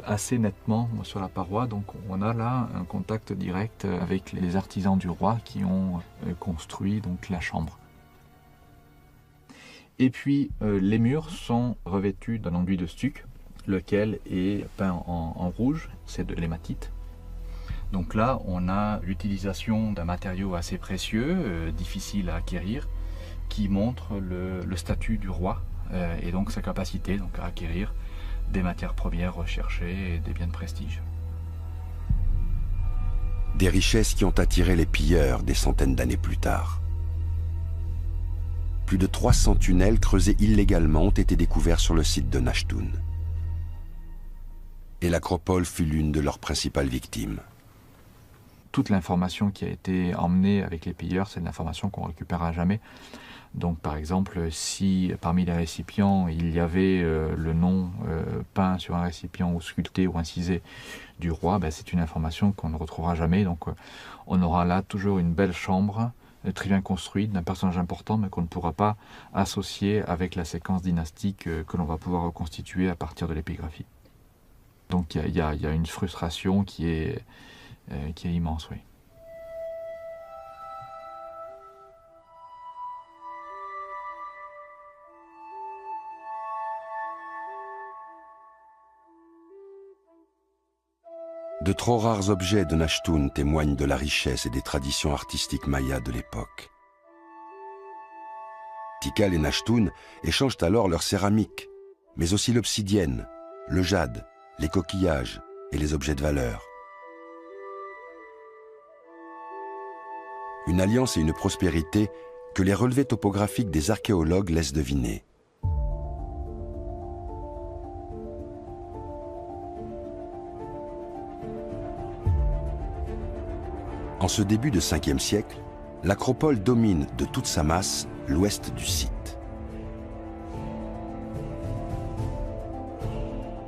assez nettement sur la paroi. Donc on a là un contact direct avec les artisans du roi qui ont construit donc la chambre. Et puis les murs sont revêtus d'un enduit de stuc, lequel est peint en rouge, c'est de l'hématite. Donc là, on a l'utilisation d'un matériau assez précieux, difficile à acquérir, qui montre le statut du roi et donc sa capacité donc, à acquérir des matières premières recherchées et des biens de prestige. Des richesses qui ont attiré les pilleurs des centaines d'années plus tard. Plus de 300 tunnels creusés illégalement ont été découverts sur le site de Nashtun. Et l'acropole fut l'une de leurs principales victimes. Toute l'information qui a été emmenée avec les pilleurs, c'est de l'information qu'on récupérera jamais. Donc par exemple, si parmi les récipients, il y avait le nom peint sur un récipient ou sculpté ou incisé du roi, c'est une information qu'on ne retrouvera jamais. Donc on aura là toujours une belle chambre très bien construite, d'un personnage important, mais qu'on ne pourra pas associer avec la séquence dynastique que l'on va pouvoir reconstituer à partir de l'épigraphie. Donc il y a une frustration qui est immense, oui. De trop rares objets de Nachtun témoignent de la richesse et des traditions artistiques mayas de l'époque. Tikal et Nachtun échangent alors leur céramique, mais aussi l'obsidienne, le jade, les coquillages et les objets de valeur. Une alliance et une prospérité que les relevés topographiques des archéologues laissent deviner. En ce début de 5e siècle, l'acropole domine de toute sa masse l'ouest du site.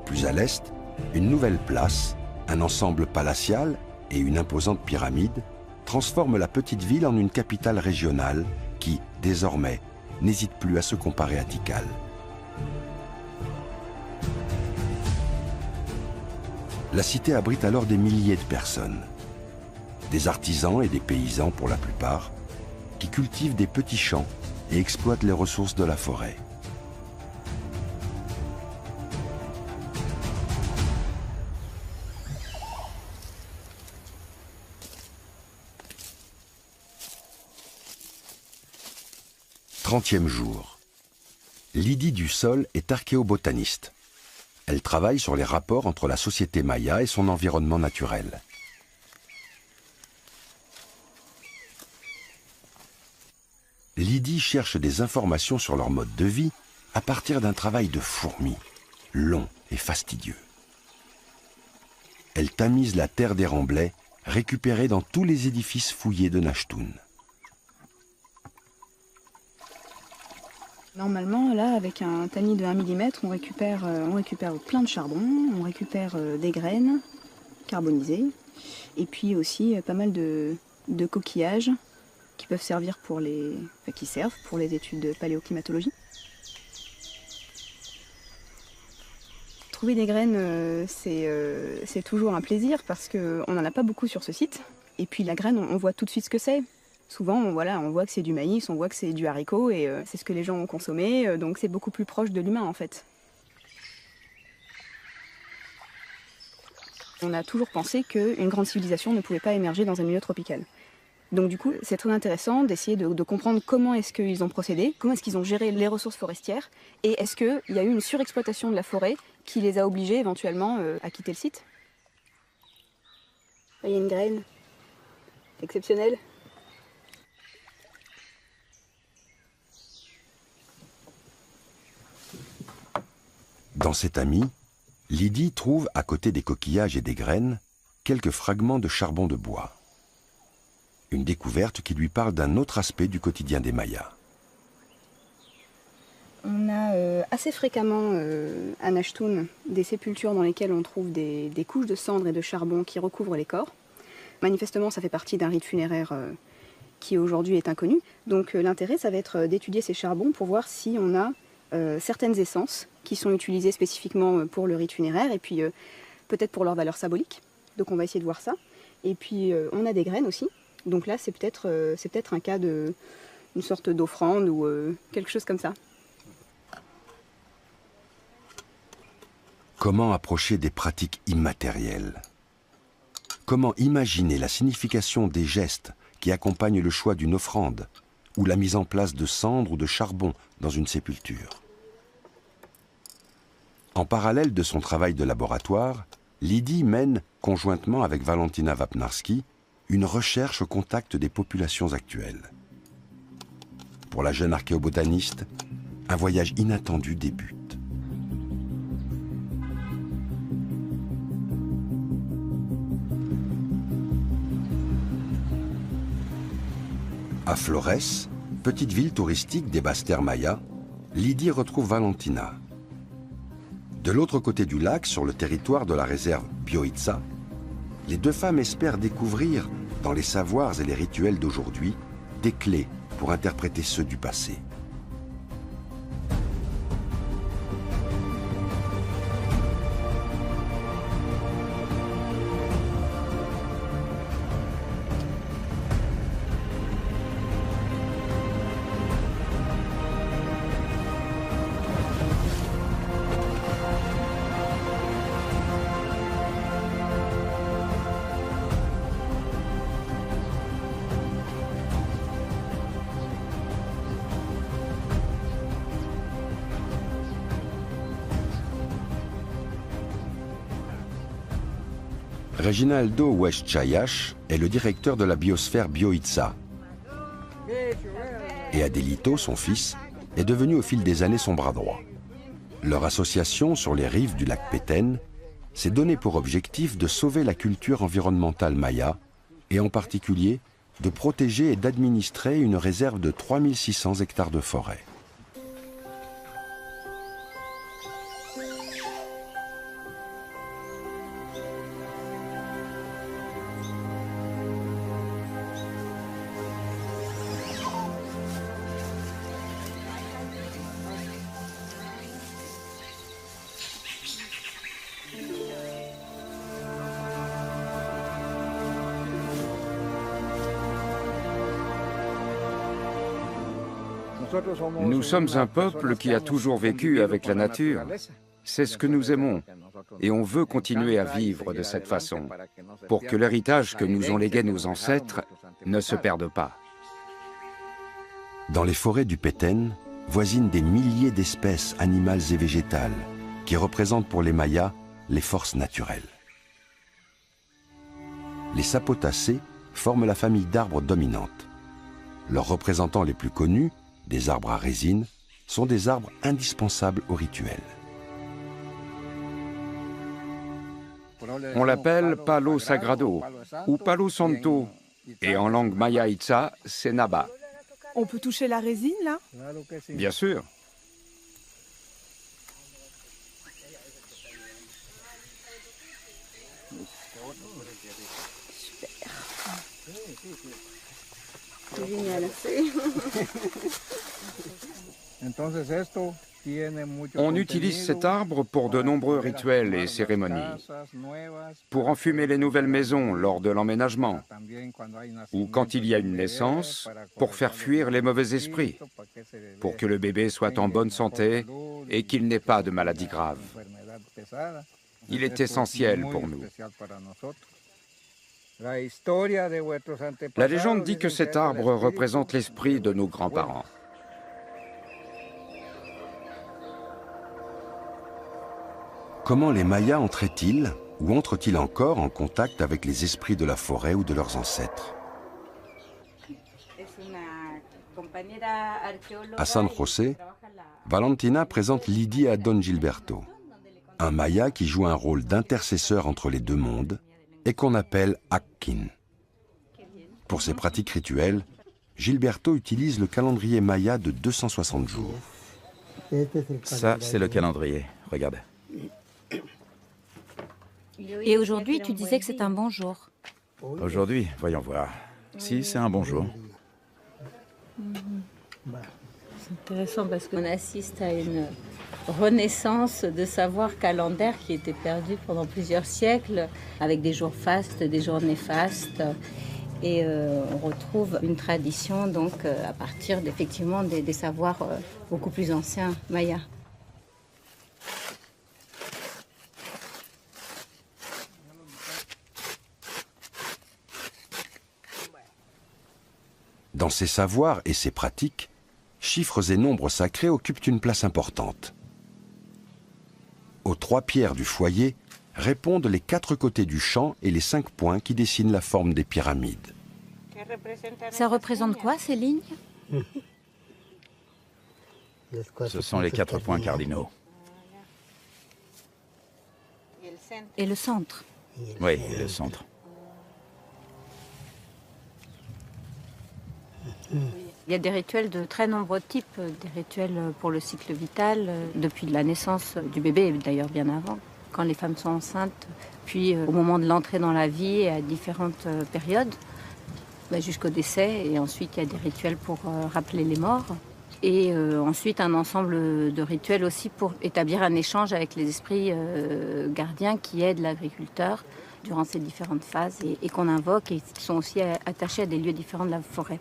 Plus à l'est, une nouvelle place, un ensemble palatial et une imposante pyramide transforment la petite ville en une capitale régionale qui, désormais, n'hésite plus à se comparer à Tikal. La cité abrite alors des milliers de personnes. Des artisans et des paysans pour la plupart, qui cultivent des petits champs et exploitent les ressources de la forêt. Trentième jour. Lydie Dussol est archéobotaniste. Elle travaille sur les rapports entre la société maya et son environnement naturel. Lydie cherche des informations sur leur mode de vie à partir d'un travail de fourmi, long et fastidieux. Elle tamise la terre des remblais récupérée dans tous les édifices fouillés de Nachtun. Normalement, là, avec un tamis de 1 mm, on récupère plein de charbon, on récupère des graines carbonisées, et puis aussi pas mal de coquillages qui peuvent servir qui servent pour les études de paléoclimatologie. Trouver des graines, c'est toujours un plaisir parce qu'on n'en a pas beaucoup sur ce site. Et puis la graine, on voit tout de suite ce que c'est. Souvent, on voit que c'est du maïs, on voit que c'est du haricot et c'est ce que les gens ont consommé, donc c'est beaucoup plus proche de l'humain en fait. On a toujours pensé qu'une grande civilisation ne pouvait pas émerger dans un milieu tropical. Donc du coup, c'est très intéressant d'essayer de comprendre comment est-ce qu'ils ont procédé, comment est-ce qu'ils ont géré les ressources forestières, et est-ce qu'il y a eu une surexploitation de la forêt qui les a obligés éventuellement à quitter le site. Il y a une graine exceptionnelle. Dans cet tamis, Lydie trouve, à côté des coquillages et des graines, quelques fragments de charbon de bois. Une découverte qui lui parle d'un autre aspect du quotidien des Mayas. On a assez fréquemment à Nachtun des sépultures dans lesquelles on trouve des couches de cendres et de charbon qui recouvrent les corps. Manifestement, ça fait partie d'un rite funéraire qui aujourd'hui est inconnu. Donc l'intérêt, ça va être d'étudier ces charbons pour voir si on a certaines essences qui sont utilisées spécifiquement pour le rite funéraire et puis peut-être pour leur valeur symbolique. Donc on va essayer de voir ça. Et puis on a des graines aussi. Donc là, c'est peut-être un cas d'une sorte d'offrande ou quelque chose comme ça. Comment approcher des pratiques immatérielles? Comment imaginer la signification des gestes qui accompagnent le choix d'une offrande ou la mise en place de cendres ou de charbon dans une sépulture? En parallèle de son travail de laboratoire, Lydie mène, conjointement avec Valentina Wapnarski, une recherche au contact des populations actuelles. Pour la jeune archéobotaniste, un voyage inattendu débute. À Flores, petite ville touristique des basses-terres mayas, Lydie retrouve Valentina. De l'autre côté du lac, sur le territoire de la réserve Bioitsa, les deux femmes espèrent découvrir, dans les savoirs et les rituels d'aujourd'hui, des clés pour interpréter ceux du passé. Reginaldo Westchayash est le directeur de la biosphère Bioitza. Et Adelito, son fils, est devenu au fil des années son bras droit. Leur association sur les rives du lac Petén s'est donné pour objectif de sauver la culture environnementale maya et en particulier de protéger et d'administrer une réserve de 3600 hectares de forêt. Nous sommes un peuple qui a toujours vécu avec la nature. C'est ce que nous aimons. Et on veut continuer à vivre de cette façon, pour que l'héritage que nous ont légué nos ancêtres ne se perde pas. Dans les forêts du Petén voisinent des milliers d'espèces animales et végétales qui représentent pour les Mayas les forces naturelles. Les sapotacées forment la famille d'arbres dominante. Leurs représentants les plus connus, des arbres à résine, sont des arbres indispensables au rituel. On l'appelle palo sagrado ou palo santo, et en langue maya itza, c'est naba. On peut toucher la résine, là? Bien sûr. C'est génial. On utilise cet arbre pour de nombreux rituels et cérémonies, pour enfumer les nouvelles maisons lors de l'emménagement, ou quand il y a une naissance, pour faire fuir les mauvais esprits, pour que le bébé soit en bonne santé et qu'il n'ait pas de maladie grave. Il est essentiel pour nous. La légende dit que cet arbre représente l'esprit de nos grands-parents. Comment les Mayas entraient-ils ou entrent-ils encore en contact avec les esprits de la forêt ou de leurs ancêtres? À San José, Valentina présente Lydie à Don Gilberto, un Maya qui joue un rôle d'intercesseur entre les deux mondes et qu'on appelle Akkin. Pour ses pratiques rituelles, Gilberto utilise le calendrier Maya de 260 jours. Ça, c'est le calendrier. Regarde. Et aujourd'hui, tu disais que c'est un bon jour. Aujourd'hui, voyons voir. Si, c'est un bon jour. C'est intéressant parce qu'on assiste à une renaissance de savoir calendaire qui était perdu pendant plusieurs siècles, avec des jours fastes, des jours néfastes. Et on retrouve une tradition donc à partir effectivement des savoirs beaucoup plus anciens mayas. Dans ces savoirs et ces pratiques, chiffres et nombres sacrés occupent une place importante. Aux 3 pierres du foyer répondent les 4 côtés du champ et les 5 points qui dessinent la forme des pyramides. Ça représente quoi, ces lignes? Ce sont les 4 points cardinaux. Et le centre? Oui, le centre. Il y a des rituels de très nombreux types, des rituels pour le cycle vital, depuis la naissance du bébé, et d'ailleurs bien avant, quand les femmes sont enceintes, puis au moment de l'entrée dans la vie et à différentes périodes. jusqu'au décès. Et ensuite, il y a des rituels pour rappeler les morts. Et ensuite, un ensemble de rituels aussi pour établir un échange avec les esprits gardiens qui aident l'agriculteur durant ces différentes phases et qu'on invoque et qui sont aussi attachés à des lieux différents de la forêt.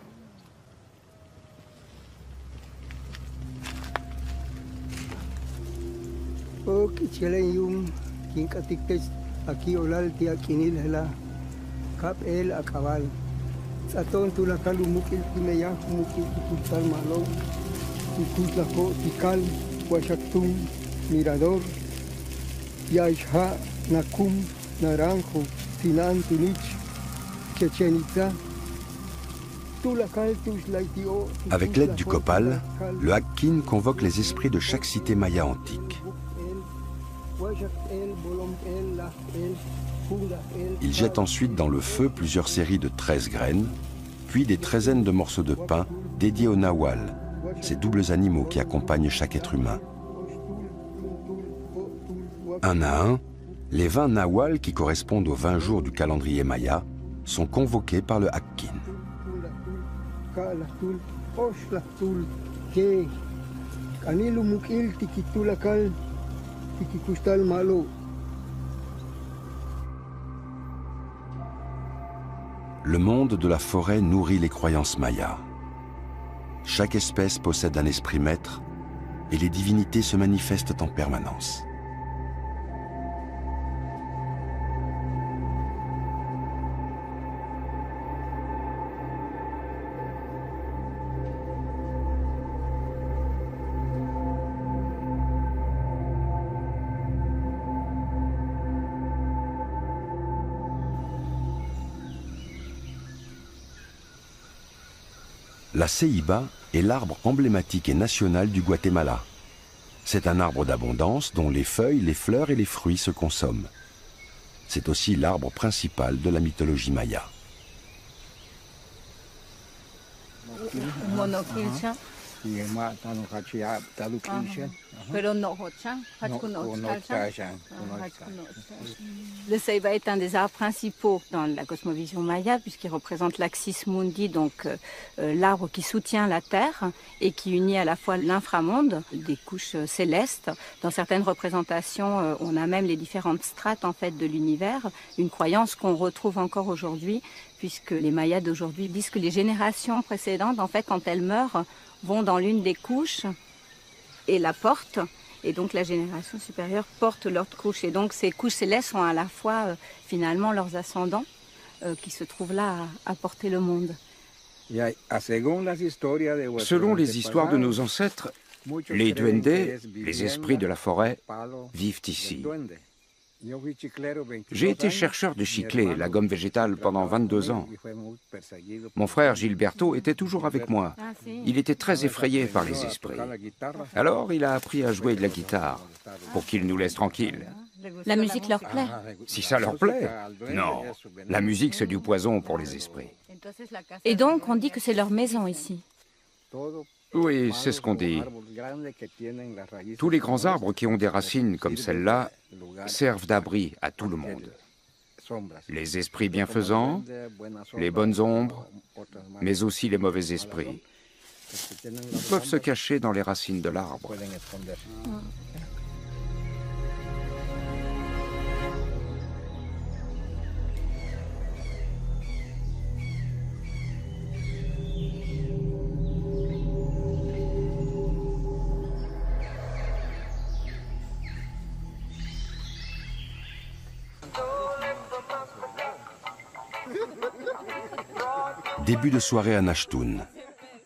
Mirador, Yaisha, Nakum, Naranjo, Sinan, Tunich, Chichen Itza. Avec l'aide du copal, le Hakkin convoque les esprits de chaque cité maya antique. Il jette ensuite dans le feu plusieurs séries de 13 graines, puis des treizaines de morceaux de pain dédiés aux Nahual, ces doubles animaux qui accompagnent chaque être humain. Un à un, les 20 Nahual qui correspondent aux 20 jours du calendrier maya sont convoqués par le Hakkin. Le monde de la forêt nourrit les croyances mayas. Chaque espèce possède un esprit maître et les divinités se manifestent en permanence. La ceiba est l'arbre emblématique et national du Guatemala. C'est un arbre d'abondance dont les feuilles, les fleurs et les fruits se consomment. C'est aussi l'arbre principal de la mythologie maya. Le ceiba est un des arbres principaux dans la cosmovision maya puisqu'il représente l'Axis Mundi, donc l'arbre qui soutient la terre et qui unit à la fois l'inframonde, des couches célestes. Dans certaines représentations, on a même les différentes strates en fait de l'univers, une croyance qu'on retrouve encore aujourd'hui puisque les mayas d'aujourd'hui disent que les générations précédentes, en fait, quand elles meurent, vont dans l'une des couches et la portent. Et donc la génération supérieure porte l'autre couche. Et donc ces couches célestes sont à la fois finalement leurs ascendants qui se trouvent là à porter le monde. Selon les histoires de nos ancêtres, les duendes, les esprits de la forêt, vivent ici. J'ai été chercheur de chiclée, la gomme végétale, pendant 22 ans. Mon frère Gilberto était toujours avec moi. Il était très effrayé par les esprits. Alors il a appris à jouer de la guitare, pour qu'ils nous laissent tranquilles. La musique leur plaît? Si ça leur plaît? Non, la musique c'est du poison pour les esprits. Et donc on dit que c'est leur maison ici? Oui, c'est ce qu'on dit. Tous les grands arbres qui ont des racines comme celle-là servent d'abri à tout le monde. Les esprits bienfaisants, les bonnes ombres, mais aussi les mauvais esprits. Ils peuvent se cacher dans les racines de l'arbre. Début de soirée à Nashtun.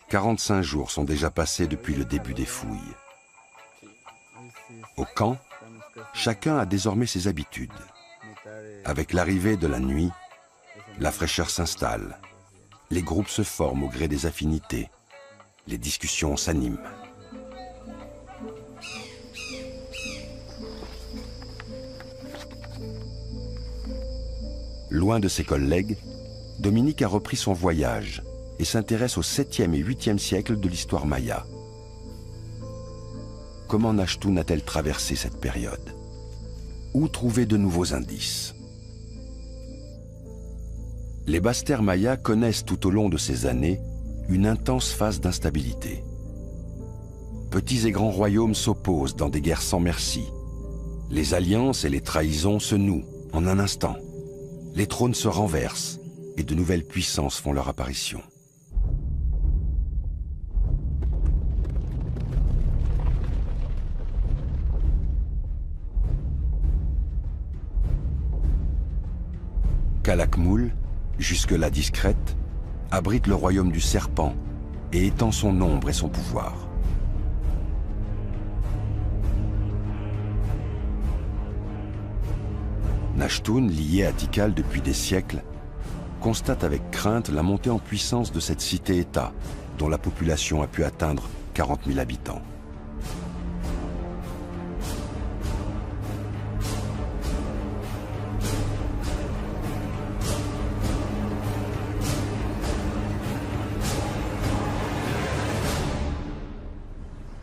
45 jours sont déjà passés depuis le début des fouilles. Au camp, chacun a désormais ses habitudes. Avec l'arrivée de la nuit, la fraîcheur s'installe. Les groupes se forment au gré des affinités. Les discussions s'animent. Loin de ses collègues, Dominique a repris son voyage et s'intéresse au 7e et 8e siècle de l'histoire maya. Comment Nashtun a-t-elle traversé cette période? Où trouver de nouveaux indices? Les basses-terres mayas connaissent tout au long de ces années une intense phase d'instabilité. Petits et grands royaumes s'opposent dans des guerres sans merci. Les alliances et les trahisons se nouent en un instant. Les trônes se renversent et de nouvelles puissances font leur apparition. Calakmul, jusque-là discrète, abrite le royaume du serpent et étend son ombre et son pouvoir. Nashtun, lié à Tikal depuis des siècles, constate avec crainte la montée en puissance de cette cité-État, dont la population a pu atteindre 40 000 habitants.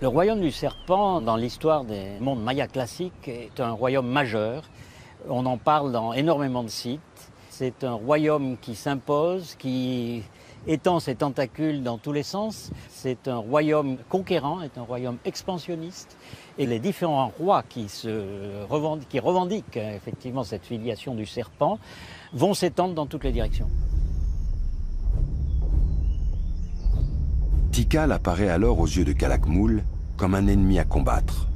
Le royaume du serpent, dans l'histoire des mondes mayas classiques, est un royaume majeur. On en parle dans énormément de sites. C'est un royaume qui s'impose, qui étend ses tentacules dans tous les sens. C'est un royaume conquérant, c'est un royaume expansionniste. Et les différents rois qui revendiquent effectivement cette filiation du serpent vont s'étendre dans toutes les directions. Tikal apparaît alors aux yeux de Calakmul comme un ennemi à combattre.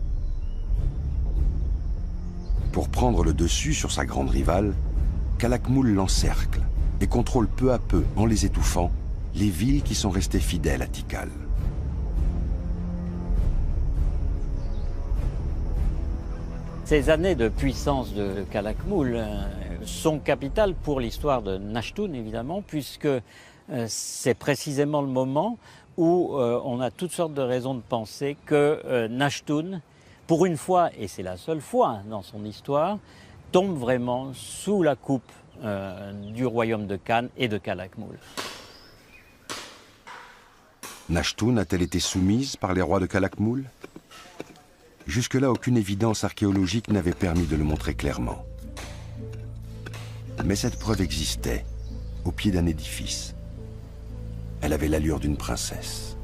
Pour prendre le dessus sur sa grande rivale, Calakmul l'encercle et contrôle peu à peu, en les étouffant, les villes qui sont restées fidèles à Tikal. Ces années de puissance de Calakmul sont capitales pour l'histoire de Nashtun, évidemment, puisque c'est précisément le moment où on a toutes sortes de raisons de penser que Nashtun, pour une fois, et c'est la seule fois dans son histoire, tombe vraiment sous la coupe du royaume de Kan et de Calakmul. Nashtun a-t-elle été soumise par les rois de Calakmul? Jusque-là, aucune évidence archéologique n'avait permis de le montrer clairement. Mais cette preuve existait, au pied d'un édifice. Elle avait l'allure d'une princesse.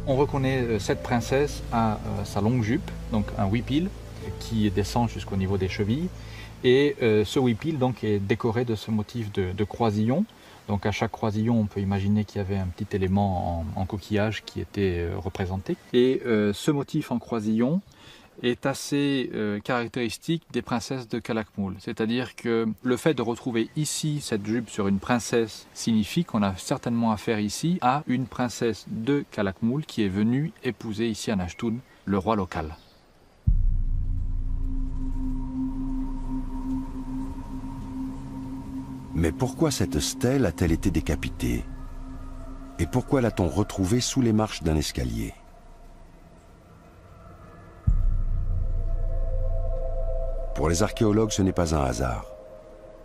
On reconnaît cette princesse à sa longue jupe, donc un huipil, qui descend jusqu'au niveau des chevilles. Et ce huipil donc est décoré de ce motif de croisillon. Donc à chaque croisillon, on peut imaginer qu'il y avait un petit élément en coquillage qui était représenté. Et ce motif en croisillon est assez caractéristique des princesses de Calakmul. C'est-à-dire que le fait de retrouver ici cette jupe sur une princesse signifie qu'on a certainement affaire ici à une princesse de Calakmul qui est venue épouser ici à Nashtun le roi local. Mais pourquoi cette stèle a-t-elle été décapitée? Et pourquoi l'a-t-on retrouvée sous les marches d'un escalier? Pour les archéologues, ce n'est pas un hasard.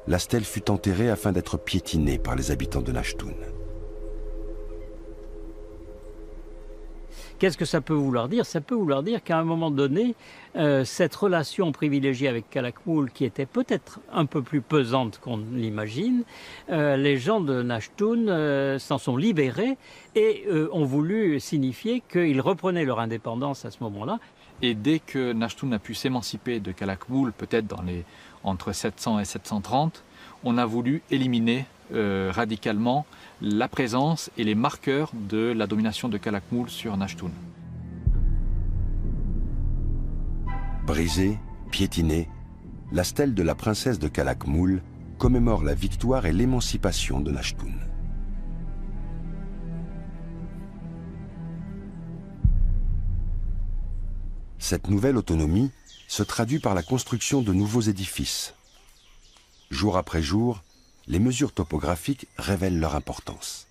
La stèle fut enterrée afin d'être piétinée par les habitants de Nashtun. Qu'est-ce que ça peut vouloir dire? Ça peut vouloir dire qu'à un moment donné, cette relation privilégiée avec Calakmul, qui était peut-être un peu plus pesante qu'on l'imagine, les gens de Nashtun s'en sont libérés et ont voulu signifier qu'ils reprenaient leur indépendance à ce moment-là. Et dès que Nashtun a pu s'émanciper de Calakmul, peut-être entre 700 et 730, on a voulu éliminer radicalement la présence et les marqueurs de la domination de Calakmul sur Nashtun. Brisée, piétinée, la stèle de la princesse de Calakmul commémore la victoire et l'émancipation de Nashtun. Cette nouvelle autonomie se traduit par la construction de nouveaux édifices. Jour après jour, les mesures topographiques révèlent leur importance.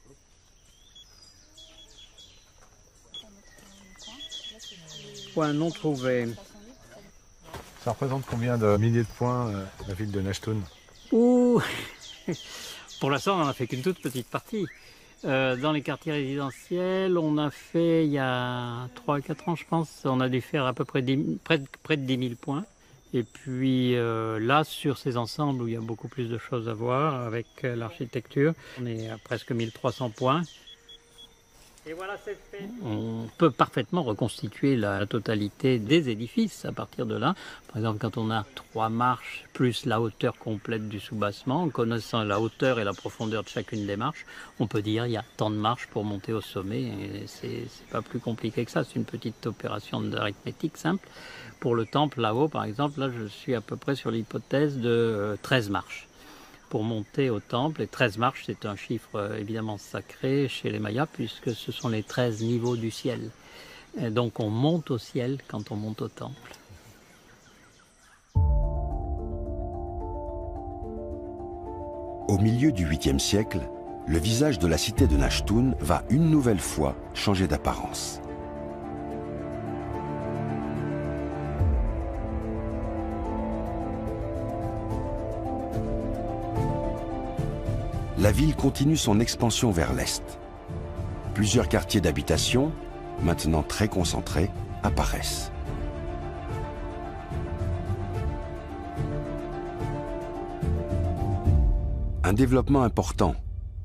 Point non trouvé. Ça représente combien de milliers de points, la ville de Nashtun? Ouh. Pour l'instant, on n'en a fait qu'une toute petite partie. Dans les quartiers résidentiels, on a fait, il y a 3-4 ans je pense, on a dû faire à peu près près de 10 000 points. Et puis là, sur ces ensembles où il y a beaucoup plus de choses à voir avec l'architecture, on est à presque 1300 points. Et voilà, c'est fait. On peut parfaitement reconstituer la totalité des édifices à partir de là. Par exemple, quand on a 3 marches plus la hauteur complète du soubassement, en connaissant la hauteur et la profondeur de chacune des marches, on peut dire il y a tant de marches pour monter au sommet. Et c'est pas plus compliqué que ça, c'est une petite opération d'arithmétique simple. Pour le temple là-haut, par exemple, là je suis à peu près sur l'hypothèse de 13 marches. Pour monter au temple, et 13 marches, c'est un chiffre évidemment sacré chez les Mayas, puisque ce sont les 13 niveaux du ciel. Et donc on monte au ciel quand on monte au temple. Au milieu du 8e siècle, le visage de la cité de Nashtun va une nouvelle fois changer d'apparence. La ville continue son expansion vers l'est. Plusieurs quartiers d'habitation, maintenant très concentrés, apparaissent. Un développement important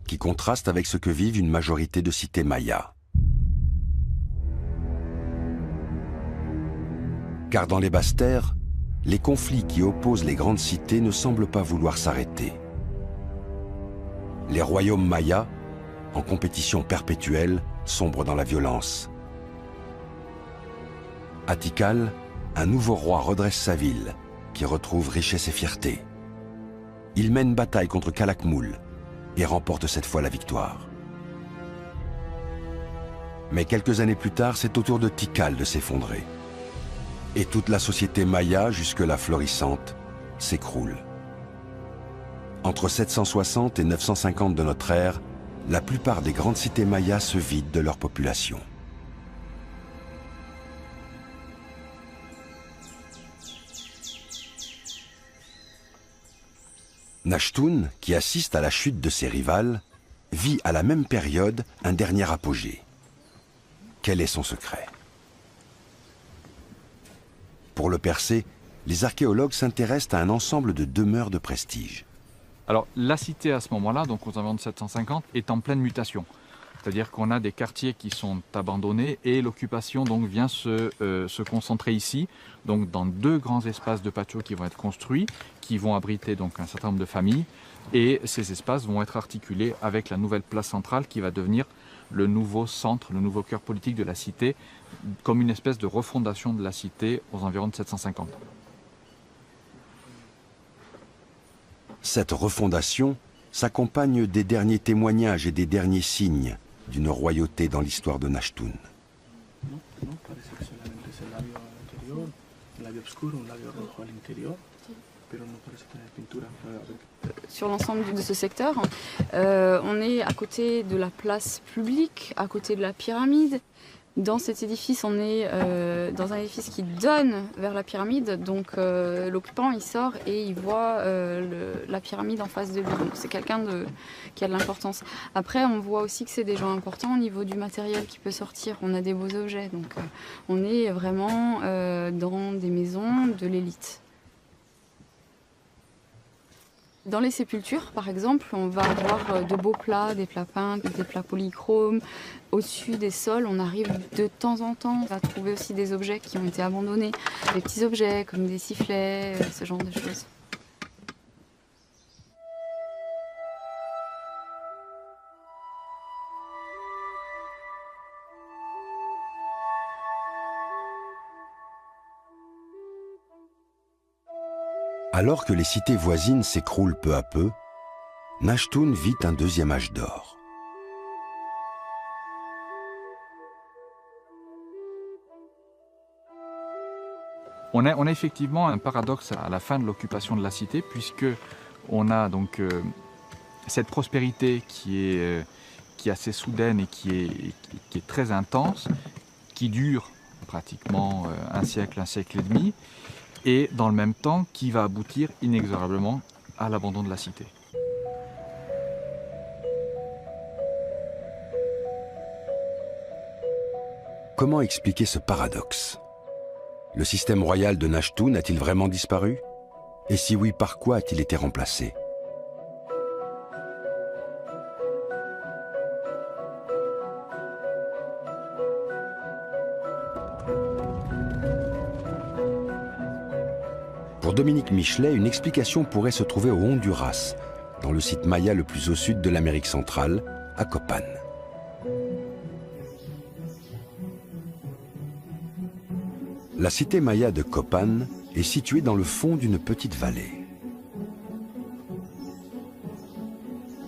qui contraste avec ce que vivent une majorité de cités mayas. Car dans les basses terres, les conflits qui opposent les grandes cités ne semblent pas vouloir s'arrêter. Les royaumes mayas, en compétition perpétuelle, sombrent dans la violence. À Tikal, un nouveau roi redresse sa ville, qui retrouve richesse et fierté. Il mène bataille contre Calakmul et remporte cette fois la victoire. Mais quelques années plus tard, c'est au tour de Tikal de s'effondrer. Et toute la société maya, jusque-là florissante, s'écroule. Entre 760 et 950 de notre ère, la plupart des grandes cités mayas se vident de leur population. Nashtun, qui assiste à la chute de ses rivales, vit à la même période un dernier apogée. Quel est son secret? Pour le percer, les archéologues s'intéressent à un ensemble de demeures de prestige. Alors la cité à ce moment-là, donc aux environs de 750, est en pleine mutation. C'est-à-dire qu'on a des quartiers qui sont abandonnés et l'occupation donc vient se concentrer ici, donc dans 2 grands espaces de patio qui vont être construits, qui vont abriter donc un certain nombre de familles, et ces espaces vont être articulés avec la nouvelle place centrale qui va devenir le nouveau centre, le nouveau cœur politique de la cité, comme une espèce de refondation de la cité aux environs de 750. Cette refondation s'accompagne des derniers témoignages et des derniers signes d'une royauté dans l'histoire de Nashtun. Sur l'ensemble de ce secteur, on est à côté de la place publique, à côté de la pyramide. Dans cet édifice, on est dans un édifice qui donne vers la pyramide, donc l'occupant il sort et il voit la pyramide en face de lui. C'est quelqu'un qui a de l'importance. Après, on voit aussi que c'est des gens importants au niveau du matériel qui peut sortir. On a des beaux objets, donc on est vraiment dans des maisons de l'élite. Dans les sépultures, par exemple, on va avoir de beaux plats, des plats peints, des plats polychromes. Au-dessus des sols, on arrive de temps en temps à trouver aussi des objets qui ont été abandonnés. Des petits objets comme des sifflets, ce genre de choses. Alors que les cités voisines s'écroulent peu à peu, Nashtun vit un deuxième âge d'or. On a effectivement un paradoxe à la fin de l'occupation de la cité, puisque on a donc cette prospérité qui est assez soudaine et qui est très intense, qui dure pratiquement un siècle et demi, et dans le même temps qui va aboutir inexorablement à l'abandon de la cité. Comment expliquer ce paradoxe? Le système royal de Nashtun a-t-il vraiment disparu? Et si oui, par quoi a-t-il été remplacé? Pour Dominique Michelet, une explication pourrait se trouver au Honduras, dans le site maya le plus au sud de l'Amérique centrale, à Copan. La cité maya de Copan est située dans le fond d'une petite vallée.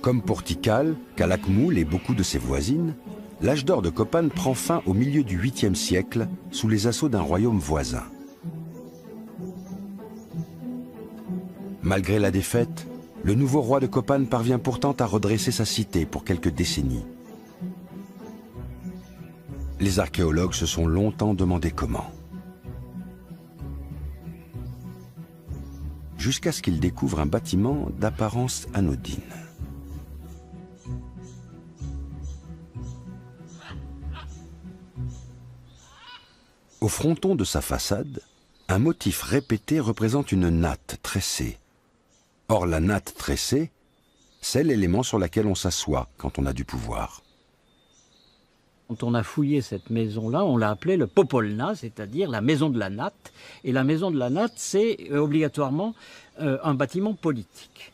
Comme pour Tikal, Calakmul et beaucoup de ses voisines, l'âge d'or de Copan prend fin au milieu du 8e siècle sous les assauts d'un royaume voisin. Malgré la défaite, le nouveau roi de Copan parvient pourtant à redresser sa cité pour quelques décennies. Les archéologues se sont longtemps demandé comment. Jusqu'à ce qu'ils découvrent un bâtiment d'apparence anodine. Au fronton de sa façade, un motif répété représente une natte tressée. Or, la natte tressée, c'est l'élément sur lequel on s'assoit quand on a du pouvoir. Quand on a fouillé cette maison-là, on l'a appelée le Popolna, c'est-à-dire la maison de la natte. Et la maison de la natte, c'est obligatoirement un bâtiment politique.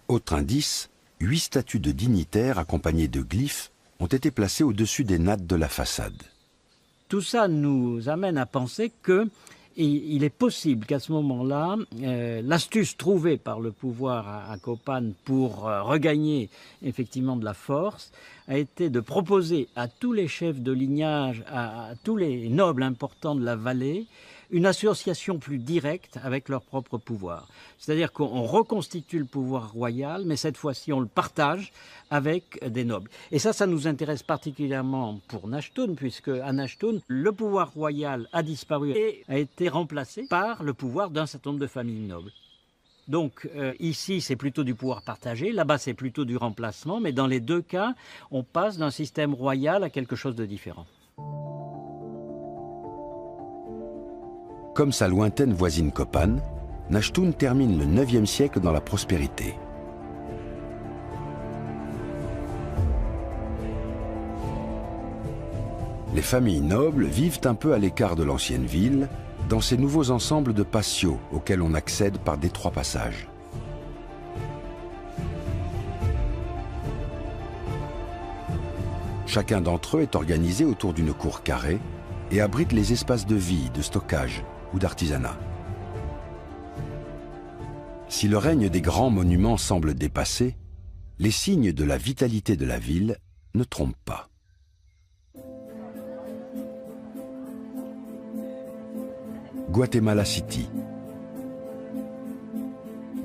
Autre indice, 8 statues de dignitaires accompagnées de glyphes ont été placées au-dessus des nattes de la façade. Tout ça nous amène à penser qu'il est possible qu'à ce moment-là, l'astuce trouvée par le pouvoir à Copan pour regagner effectivement de la force a été de proposer à tous les chefs de lignage, à tous les nobles importants de la vallée, une association plus directe avec leur propre pouvoir. C'est-à-dire qu'on reconstitue le pouvoir royal, mais cette fois-ci on le partage avec des nobles. Et ça nous intéresse particulièrement pour Nashtun, puisque à Nashtun, le pouvoir royal a disparu et a été remplacé par le pouvoir d'un certain nombre de familles nobles. Donc ici, c'est plutôt du pouvoir partagé, là-bas, c'est plutôt du remplacement, mais dans les deux cas, on passe d'un système royal à quelque chose de différent. Comme sa lointaine voisine Copan, Nashtun termine le 9e siècle dans la prospérité. Les familles nobles vivent un peu à l'écart de l'ancienne ville, dans ces nouveaux ensembles de patios auxquels on accède par d'étroits passages. Chacun d'entre eux est organisé autour d'une cour carrée et abrite les espaces de vie, de stockage ou d'artisanat. Si le règne des grands monuments semble dépassé, les signes de la vitalité de la ville ne trompent pas. Guatemala City.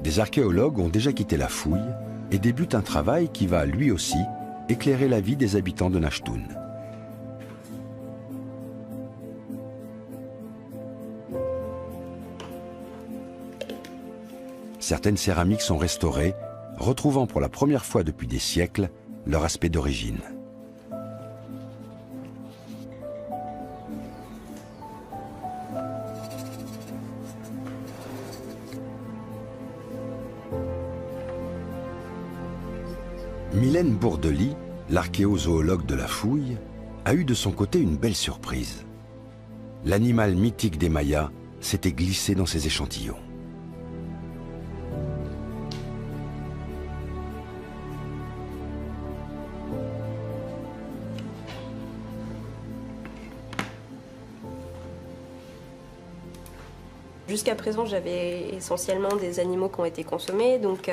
Des archéologues ont déjà quitté la fouille et débutent un travail qui va, lui aussi, éclairer la vie des habitants de Nashtun. Certaines céramiques sont restaurées, retrouvant pour la première fois depuis des siècles leur aspect d'origine. Mylène Bourdely, l'archéozoologue de la fouille, a eu de son côté une belle surprise. L'animal mythique des Mayas s'était glissé dans ses échantillons. Jusqu'à présent, j'avais essentiellement des animaux qui ont été consommés, donc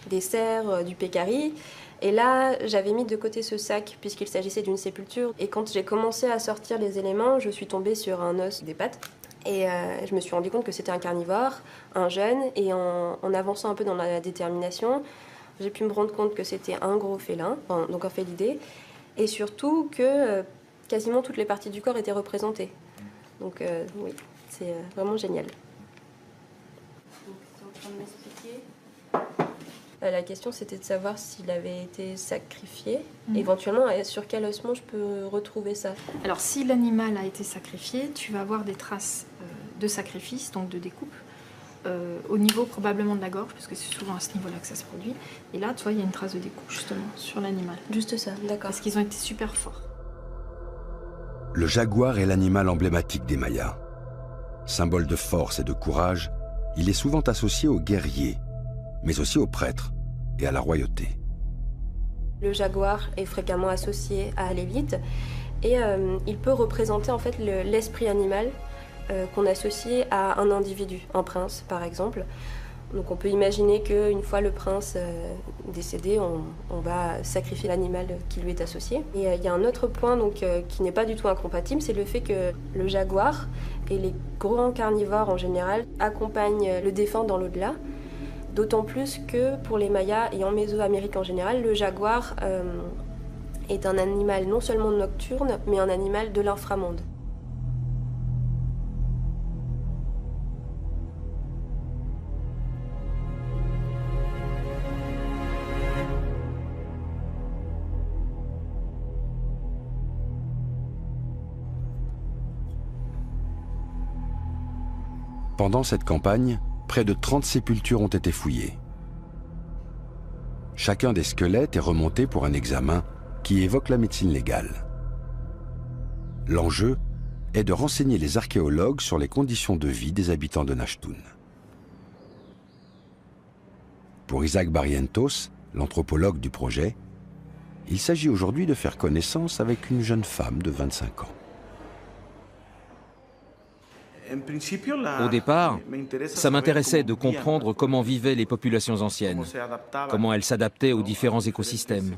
des cerfs, du pécari. Et là, j'avais mis de côté ce sac puisqu'il s'agissait d'une sépulture. Et quand j'ai commencé à sortir les éléments, je suis tombée sur un os des pattes. Et je me suis rendu compte que c'était un carnivore, un jeune. Et en avançant un peu dans la détermination, j'ai pu me rendre compte que c'était un gros félin, donc un félidé. Et surtout que quasiment toutes les parties du corps étaient représentées. Donc oui, c'est vraiment génial. Donc, c'est en train de m'expliquer. La question, c'était de savoir s'il avait été sacrifié. Éventuellement, sur quel ossement je peux retrouver ça? Alors, si l'animal a été sacrifié, tu vas avoir des traces de sacrifice, donc de découpe, au niveau probablement de la gorge, parce que c'est souvent à ce niveau-là que ça se produit. Et là, tu vois, il y a une trace de découpe, justement, sur l'animal. Juste ça, d'accord. Parce qu'ils ont été super forts. Le jaguar est l'animal emblématique des Mayas. Symbole de force et de courage, il est souvent associé aux guerriers, mais aussi aux prêtres et à la royauté. Le jaguar est fréquemment associé à l'élite et il peut représenter en fait l'esprit animal qu'on associe à un individu, un prince par exemple. Donc on peut imaginer qu'une fois le prince décédé, on va sacrifier l'animal qui lui est associé. Et il y a un autre point donc, qui n'est pas du tout incompatible, c'est le fait que le jaguar et les grands carnivores en général accompagnent le défunt dans l'au-delà. D'autant plus que pour les Mayas et en Mésoamérique en général, le jaguar est un animal non seulement nocturne, mais un animal de l'inframonde. Pendant cette campagne, près de 30 sépultures ont été fouillées. Chacun des squelettes est remonté pour un examen qui évoque la médecine légale. L'enjeu est de renseigner les archéologues sur les conditions de vie des habitants de Nachtun. Pour Isaac Barrientos, l'anthropologue du projet, il s'agit aujourd'hui de faire connaissance avec une jeune femme de 25 ans. Au départ, ça m'intéressait de comprendre comment vivaient les populations anciennes, comment elles s'adaptaient aux différents écosystèmes,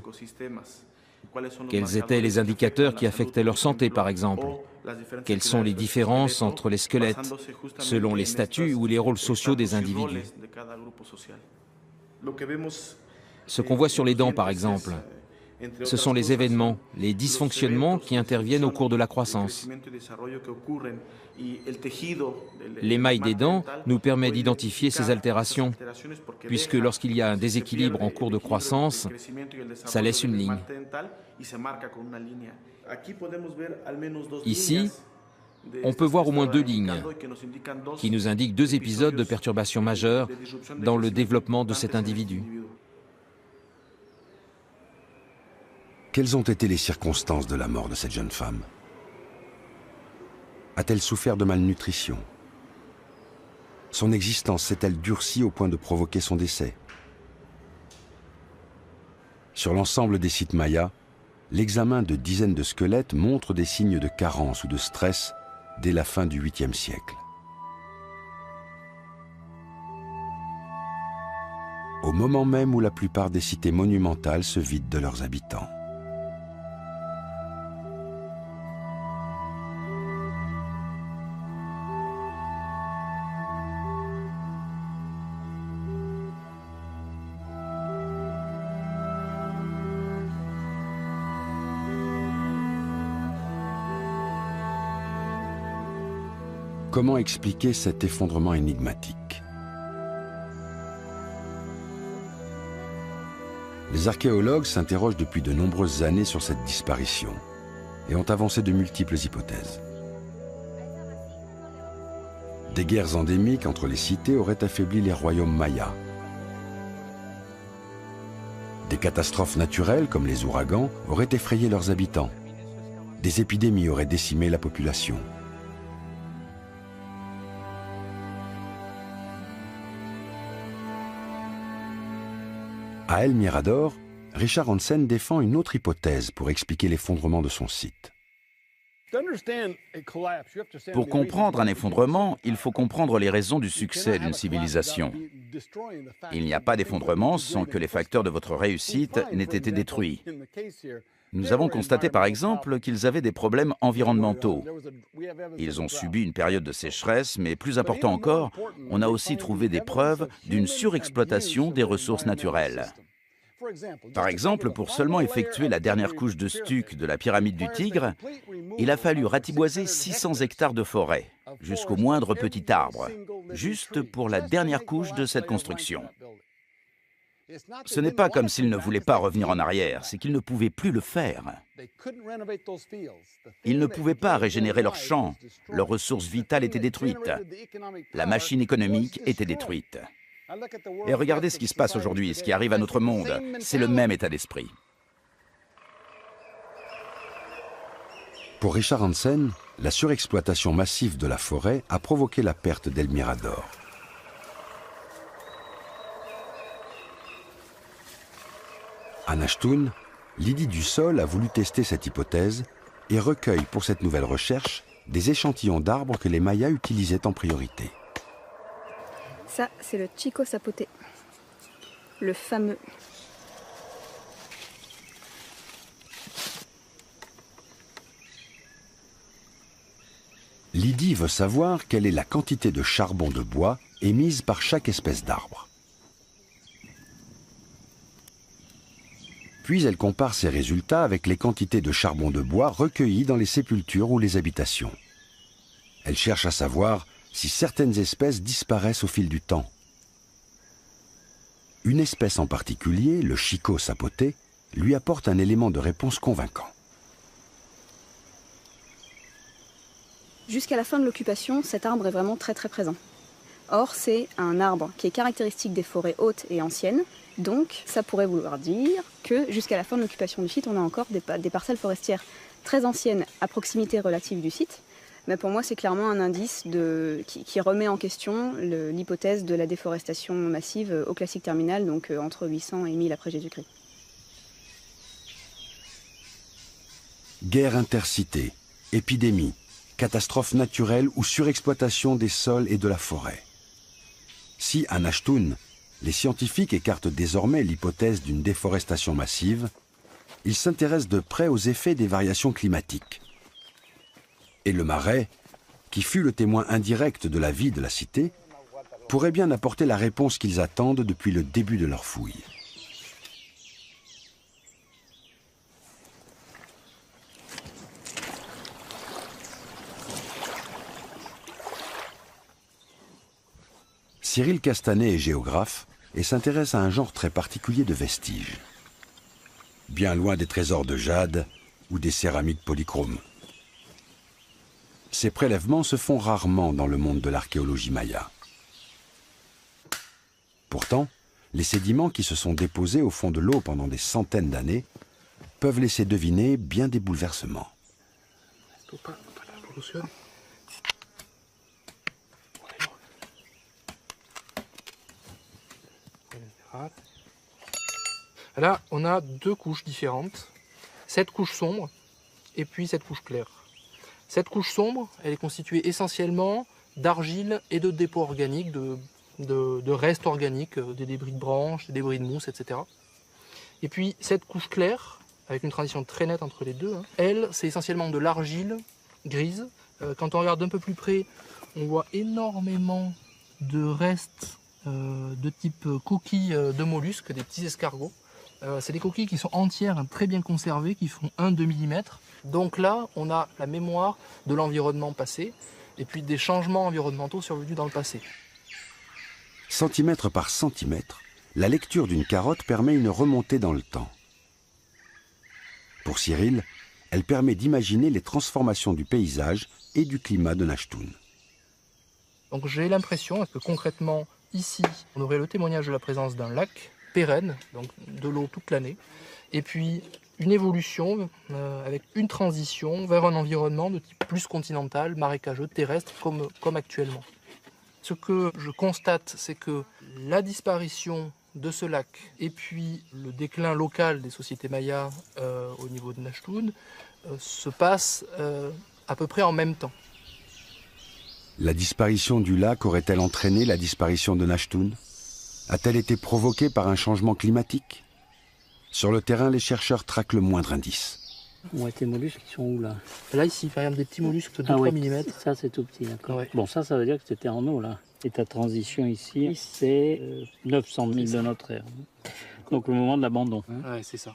quels étaient les indicateurs qui affectaient leur santé par exemple, quelles sont les différences entre les squelettes selon les statuts ou les rôles sociaux des individus. Ce qu'on voit sur les dents par exemple, ce sont les événements, les dysfonctionnements qui interviennent au cours de la croissance. L'émail des dents nous permet d'identifier ces altérations, puisque lorsqu'il y a un déséquilibre en cours de croissance, ça laisse une ligne. Ici, on peut voir au moins 2 lignes qui nous indiquent 2 épisodes de perturbations majeures dans le développement de cet individu. Quelles ont été les circonstances de la mort de cette jeune femme? A-t-elle souffert de malnutrition? Son existence s'est-elle durcie au point de provoquer son décès? Sur l'ensemble des sites mayas, l'examen de dizaines de squelettes montre des signes de carence ou de stress dès la fin du 8e siècle. Au moment même où la plupart des cités monumentales se vident de leurs habitants. Comment expliquer cet effondrement énigmatique? Les archéologues s'interrogent depuis de nombreuses années sur cette disparition et ont avancé de multiples hypothèses. Des guerres endémiques entre les cités auraient affaibli les royaumes mayas. Des catastrophes naturelles comme les ouragans auraient effrayé leurs habitants. Des épidémies auraient décimé la population. À El Mirador, Richard Hansen défend une autre hypothèse pour expliquer l'effondrement de son site. Pour comprendre un effondrement, il faut comprendre les raisons du succès d'une civilisation. Il n'y a pas d'effondrement sans que les facteurs de votre réussite n'aient été détruits. Nous avons constaté par exemple qu'ils avaient des problèmes environnementaux. Ils ont subi une période de sécheresse, mais plus important encore, on a aussi trouvé des preuves d'une surexploitation des ressources naturelles. Par exemple, pour seulement effectuer la dernière couche de stuc de la pyramide du Tigre, il a fallu ratiboiser 600 hectares de forêt, jusqu'au moindre petit arbre, juste pour la dernière couche de cette construction. Ce n'est pas comme s'ils ne voulaient pas revenir en arrière, c'est qu'ils ne pouvaient plus le faire. Ils ne pouvaient pas régénérer leurs champs, leurs ressources vitales étaient détruites. La machine économique était détruite. Et regardez ce qui se passe aujourd'hui, ce qui arrive à notre monde, c'est le même état d'esprit. Pour Richard Hansen, la surexploitation massive de la forêt a provoqué la perte d'El Mirador. À Nashtun, Lydie Dussol a voulu tester cette hypothèse et recueille pour cette nouvelle recherche des échantillons d'arbres que les Mayas utilisaient en priorité. Ça, c'est le Chico Sapote, le fameux. Lydie veut savoir quelle est la quantité de charbon de bois émise par chaque espèce d'arbre. Puis elle compare ses résultats avec les quantités de charbon de bois recueillies dans les sépultures ou les habitations. Elle cherche à savoir si certaines espèces disparaissent au fil du temps. Une espèce en particulier, le Chico Sapote, lui apporte un élément de réponse convaincant. Jusqu'à la fin de l'occupation, cet arbre est vraiment très présent. Or, c'est un arbre qui est caractéristique des forêts hautes et anciennes, donc ça pourrait vouloir dire que jusqu'à la fin de l'occupation du site, on a encore des parcelles forestières très anciennes à proximité relative du site. Mais pour moi, c'est clairement un indice qui remet en question l'hypothèse de la déforestation massive au classique terminal, donc entre 800 et 1000 après Jésus-Christ. Guerre intercité, épidémie, catastrophe naturelle ou surexploitation des sols et de la forêt. Si à Nashtun, les scientifiques écartent désormais l'hypothèse d'une déforestation massive, ils s'intéressent de près aux effets des variations climatiques. Et le Marais, qui fut le témoin indirect de la vie de la cité, pourrait bien apporter la réponse qu'ils attendent depuis le début de leur fouille. Cyril Castanet est géographe et s'intéresse à un genre très particulier de vestiges. Bien loin des trésors de jade ou des céramiques polychromes. Ces prélèvements se font rarement dans le monde de l'archéologie maya. Pourtant, les sédiments qui se sont déposés au fond de l'eau pendant des centaines d'années peuvent laisser deviner bien des bouleversements. Là, on a deux couches différentes. Cette couche sombre et puis cette couche claire. Cette couche sombre, elle est constituée essentiellement d'argile et de dépôts organiques, de restes organiques, des débris de branches, des débris de mousse, etc. Et puis cette couche claire, avec une transition très nette entre les deux, elle, c'est essentiellement de l'argile grise. Quand on regarde d'un peu plus près, on voit énormément de restes de type coquilles de mollusques, des petits escargots. C'est des coquilles qui sont entières, très bien conservées, qui font 1-2 mm. Donc là, on a la mémoire de l'environnement passé et puis des changements environnementaux survenus dans le passé. Centimètre par centimètre, la lecture d'une carotte permet une remontée dans le temps. Pour Cyril, elle permet d'imaginer les transformations du paysage et du climat de Nashtun. Donc j'ai l'impression que concrètement, ici, on aurait le témoignage de la présence d'un lac pérenne, donc de l'eau toute l'année, et puis une évolution avec une transition vers un environnement de type plus continental, marécageux, terrestre, comme actuellement. Ce que je constate, c'est que la disparition de ce lac et puis le déclin local des sociétés mayas au niveau de Nashtun se passent à peu près en même temps. La disparition du lac aurait-elle entraîné la disparition de Nashtun? A-t-elle été provoquée par un changement climatique? Sur le terrain, les chercheurs traquent le moindre indice. Ouais, tes mollusques, ils sont où là? Là, ici, par exemple, des petits mollusques de 2-3 mm. Ça, c'est tout petit, d'accord. Ouais. Bon, ça veut dire que c'était en eau, là. Et ta transition ici, c'est 900 000 de notre ère. donc le moment de l'abandon. Ouais, c'est ça.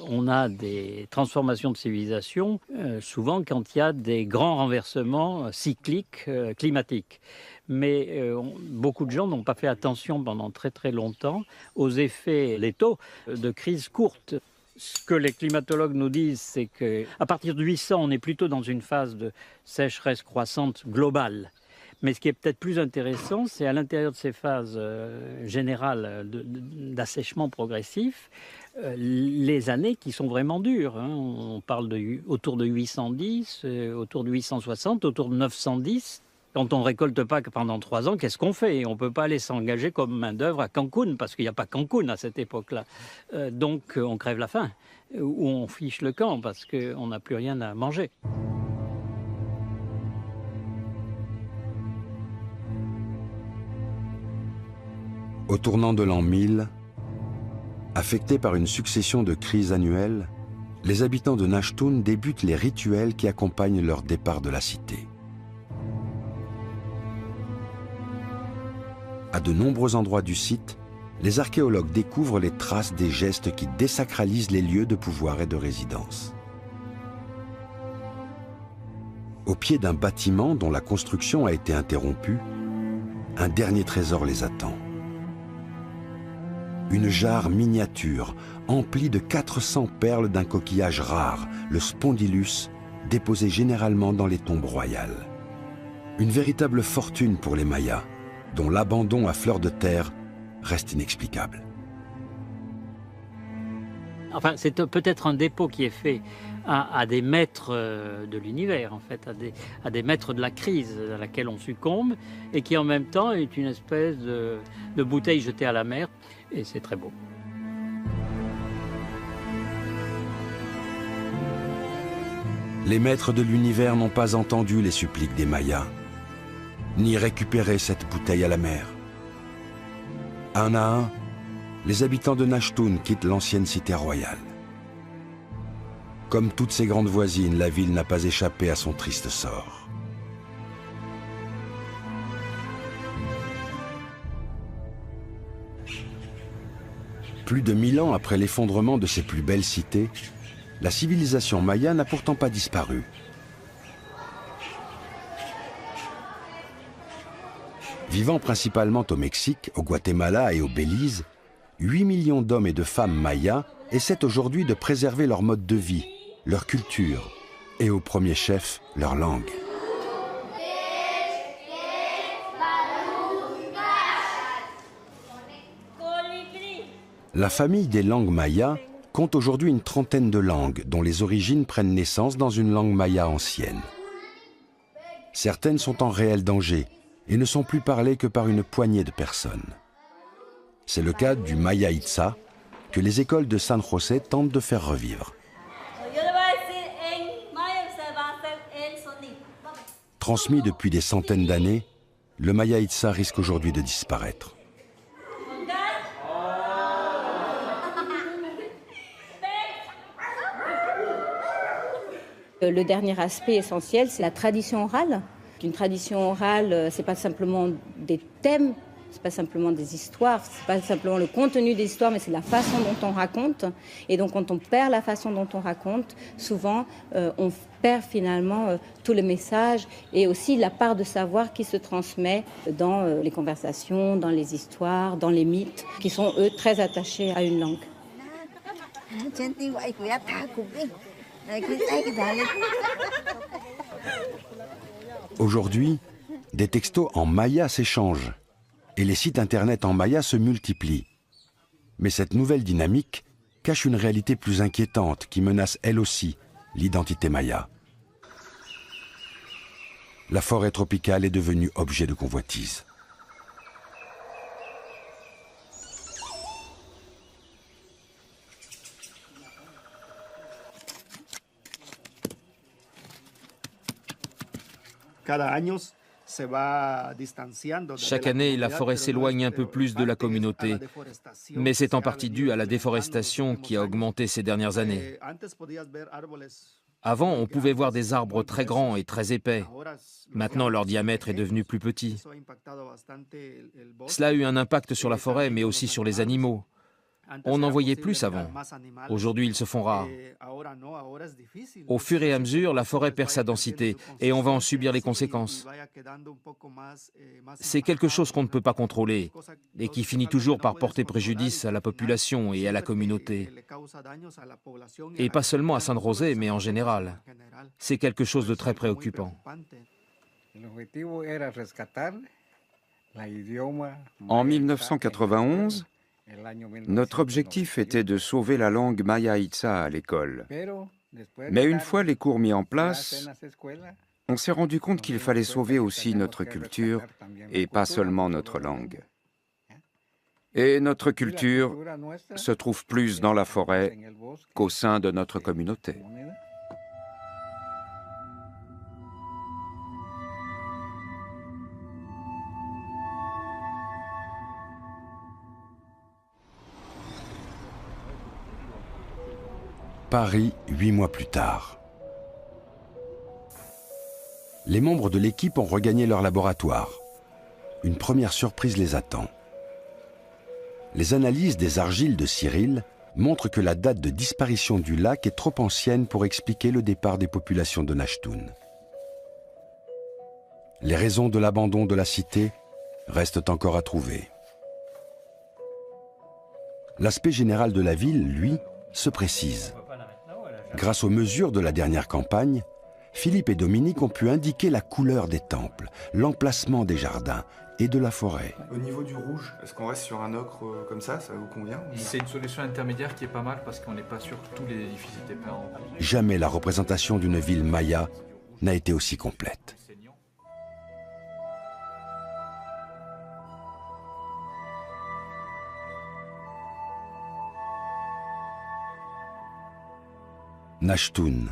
On a des transformations de civilisation, souvent quand il y a des grands renversements cycliques, climatiques. Mais beaucoup de gens n'ont pas fait attention pendant très très longtemps aux effets létaux de crises courtes. Ce que les climatologues nous disent, c'est qu'à partir de 800, on est plutôt dans une phase de sécheresse croissante globale. Mais ce qui est peut-être plus intéressant, c'est à l'intérieur de ces phases générales d'assèchement progressif, les années qui sont vraiment dures. Hein. On parle autour de 810, autour de 860, autour de 910. Quand on ne récolte pas pendant 3 ans, qu'est-ce qu'on fait? On ne peut pas aller s'engager comme main-d'œuvre à Cancun, parce qu'il n'y a pas Cancun à cette époque-là. Donc on crève la faim, ou on fiche le camp, parce qu'on n'a plus rien à manger. Au tournant de l'an 1000, affectés par une succession de crises annuelles, les habitants de Nashtun débutent les rituels qui accompagnent leur départ de la cité. À de nombreux endroits du site, les archéologues découvrent les traces des gestes qui désacralisent les lieux de pouvoir et de résidence. Au pied d'un bâtiment dont la construction a été interrompue, un dernier trésor les attend. Une jarre miniature, emplie de 400 perles d'un coquillage rare, le spondylus, déposé généralement dans les tombes royales. Une véritable fortune pour les Mayas, dont l'abandon à fleur de terre reste inexplicable. Enfin, c'est peut-être un dépôt qui est fait à des maîtres de l'univers, en fait, à des maîtres de la crise à laquelle on succombe, et qui en même temps est une espèce de bouteille jetée à la mer, et c'est très beau. Les maîtres de l'univers n'ont pas entendu les suppliques des Mayas, ni récupérer cette bouteille à la mer. Un à un, les habitants de Nashtun quittent l'ancienne cité royale. Comme toutes ses grandes voisines, la ville n'a pas échappé à son triste sort. Plus de 1000 ans après l'effondrement de ses plus belles cités, la civilisation maya n'a pourtant pas disparu. Vivant principalement au Mexique, au Guatemala et au Belize, 8 millions d'hommes et de femmes mayas essaient aujourd'hui de préserver leur mode de vie, leur culture et au premier chef, leur langue. La famille des langues mayas compte aujourd'hui une trentaine de langues dont les origines prennent naissance dans une langue maya ancienne. Certaines sont en réel danger et ne sont plus parlées que par une poignée de personnes. C'est le cas du Maya Itza, que les écoles de San José tentent de faire revivre. Transmis depuis des centaines d'années, le Maya Itza risque aujourd'hui de disparaître. Le dernier aspect essentiel, c'est la tradition orale. Une tradition orale, c'est pas simplement des thèmes, c'est pas simplement des histoires, c'est pas simplement le contenu des histoires, mais c'est la façon dont on raconte. Et donc, quand on perd la façon dont on raconte, souvent, on perd finalement tout le message et aussi la part de savoir qui se transmet dans les conversations, dans les histoires, dans les mythes, qui sont, eux, très attachés à une langue. Aujourd'hui, des textos en maya s'échangent et les sites internet en maya se multiplient. Mais cette nouvelle dynamique cache une réalité plus inquiétante qui menace elle aussi l'identité maya. La forêt tropicale est devenue objet de convoitise. Chaque année, la forêt s'éloigne un peu plus de la communauté, mais c'est en partie dû à la déforestation qui a augmenté ces dernières années. Avant, on pouvait voir des arbres très grands et très épais. Maintenant, leur diamètre est devenu plus petit. Cela a eu un impact sur la forêt, mais aussi sur les animaux. On en voyait plus avant. Aujourd'hui, ils se font rares. Au fur et à mesure, la forêt perd sa densité et on va en subir les conséquences. C'est quelque chose qu'on ne peut pas contrôler et qui finit toujours par porter préjudice à la population et à la communauté. Et pas seulement à San José, mais en général. C'est quelque chose de très préoccupant. En 1991, notre objectif était de sauver la langue maya itza à l'école. Mais une fois les cours mis en place, on s'est rendu compte qu'il fallait sauver aussi notre culture et pas seulement notre langue. Et notre culture se trouve plus dans la forêt qu'au sein de notre communauté. Paris, 8 mois plus tard. Les membres de l'équipe ont regagné leur laboratoire. Une première surprise les attend. Les analyses des argiles de Cyril montrent que la date de disparition du lac est trop ancienne pour expliquer le départ des populations de Nashtun. Les raisons de l'abandon de la cité restent encore à trouver. L'aspect général de la ville, lui, se précise. Grâce aux mesures de la dernière campagne, Philippe et Dominique ont pu indiquer la couleur des temples, l'emplacement des jardins et de la forêt. Au niveau du rouge, est-ce qu'on reste sur un ocre comme ça vous convient? C'est une solution intermédiaire qui est pas mal parce qu'on n'est pas sûr que tous les édifices étaient peints en rouge. Jamais la représentation d'une ville maya n'a été aussi complète. Nashtun,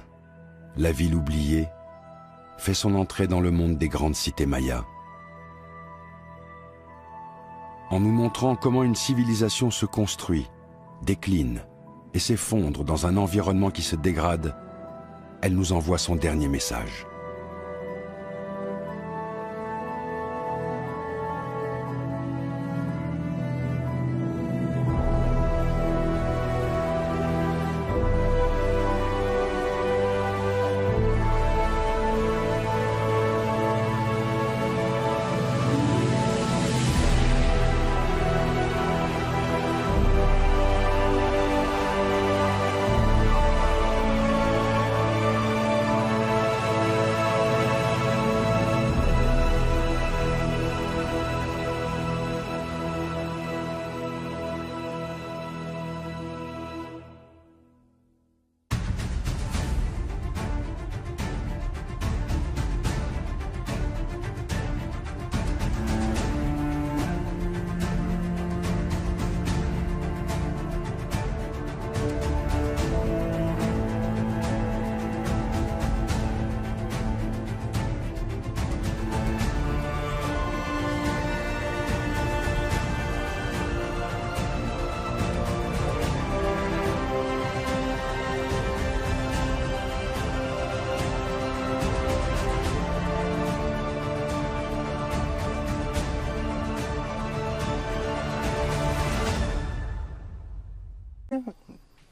la ville oubliée, fait son entrée dans le monde des grandes cités mayas. En nous montrant comment une civilisation se construit, décline et s'effondre dans un environnement qui se dégrade, elle nous envoie son dernier message.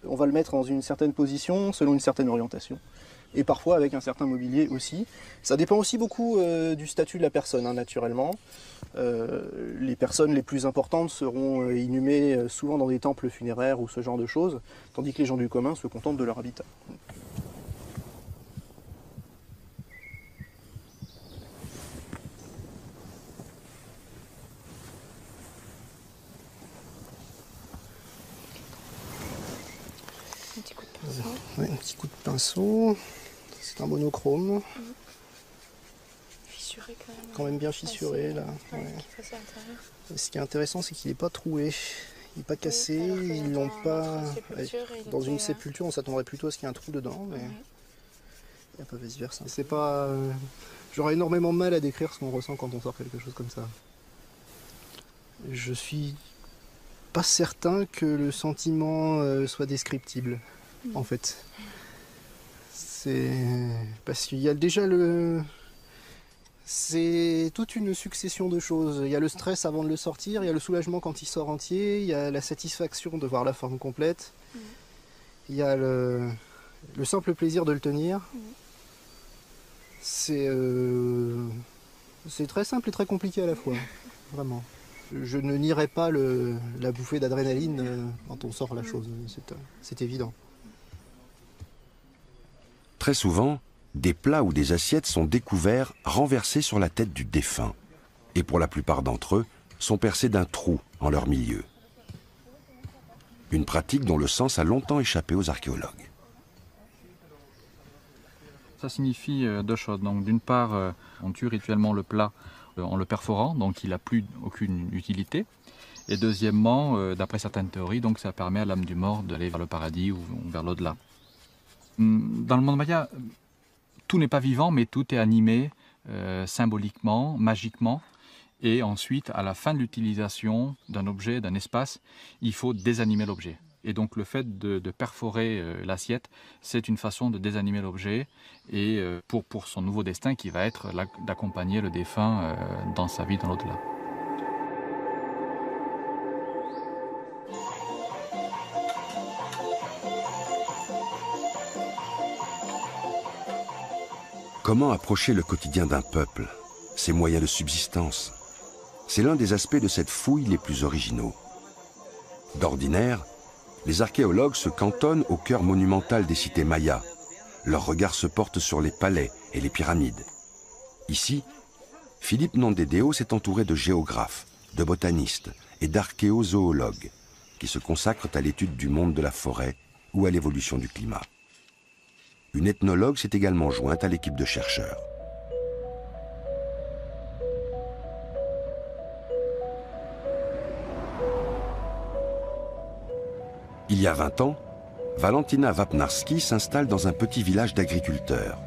On va le mettre dans une certaine position, selon une certaine orientation, et parfois avec un certain mobilier aussi. Ça dépend aussi beaucoup du statut de la personne, hein, naturellement. Les personnes les plus importantes seront inhumées souvent dans des temples funéraires ou ce genre de choses, tandis que les gens du commun se contentent de leur habitat. Ouais, un petit coup de pinceau, c'est un monochrome. Fissuré quand même bien fissuré là. Ouais. Ce qui est intéressant, c'est qu'il n'est pas troué, il n'est pas cassé, ils l'ont pas. Dans une sépulture, on s'attendrait plutôt à ce qu'il y ait un trou dedans, mais il n'y a pas vice versa. C'est pas. J'aurais énormément de mal à décrire ce qu'on ressent quand on sort quelque chose comme ça. Je suis pas certain que le sentiment soit descriptible. En fait, c'est parce qu'il y a déjà le C'est toute une succession de choses. Il y a le stress avant de le sortir, il y a le soulagement quand il sort entier, il y a la satisfaction de voir la forme complète, il y a le simple plaisir de le tenir. C'est très simple et très compliqué à la fois, vraiment. Je ne nierai pas la bouffée d'adrénaline quand on sort la chose, c'est évident. Très souvent, des plats ou des assiettes sont découverts renversés sur la tête du défunt, et pour la plupart d'entre eux, sont percés d'un trou en leur milieu. Une pratique dont le sens a longtemps échappé aux archéologues. Ça signifie deux choses. Donc, d'une part, on tue rituellement le plat en le perforant, donc il n'a plus aucune utilité. Et deuxièmement, d'après certaines théories, donc ça permet à l'âme du mort d'aller vers le paradis ou vers l'au-delà. Dans le monde maya, tout n'est pas vivant, mais tout est animé symboliquement, magiquement. Et ensuite, à la fin de l'utilisation d'un objet, d'un espace, il faut désanimer l'objet. Et donc le fait de perforer l'assiette, c'est une façon de désanimer l'objet et pour son nouveau destin qui va être d'accompagner le défunt dans sa vie dans l'au-delà. Comment approcher le quotidien d'un peuple, ses moyens de subsistance? C'est l'un des aspects de cette fouille les plus originaux. D'ordinaire, les archéologues se cantonnent au cœur monumental des cités mayas. Leur regard se porte sur les palais et les pyramides. Ici, Philippe Nandedeo s'est entouré de géographes, de botanistes et d'archéozoologues qui se consacrent à l'étude du monde de la forêt ou à l'évolution du climat. Une ethnologue s'est également jointe à l'équipe de chercheurs. Il y a 20 ans, Valentina Wapnarski s'installe dans un petit village d'agriculteurs.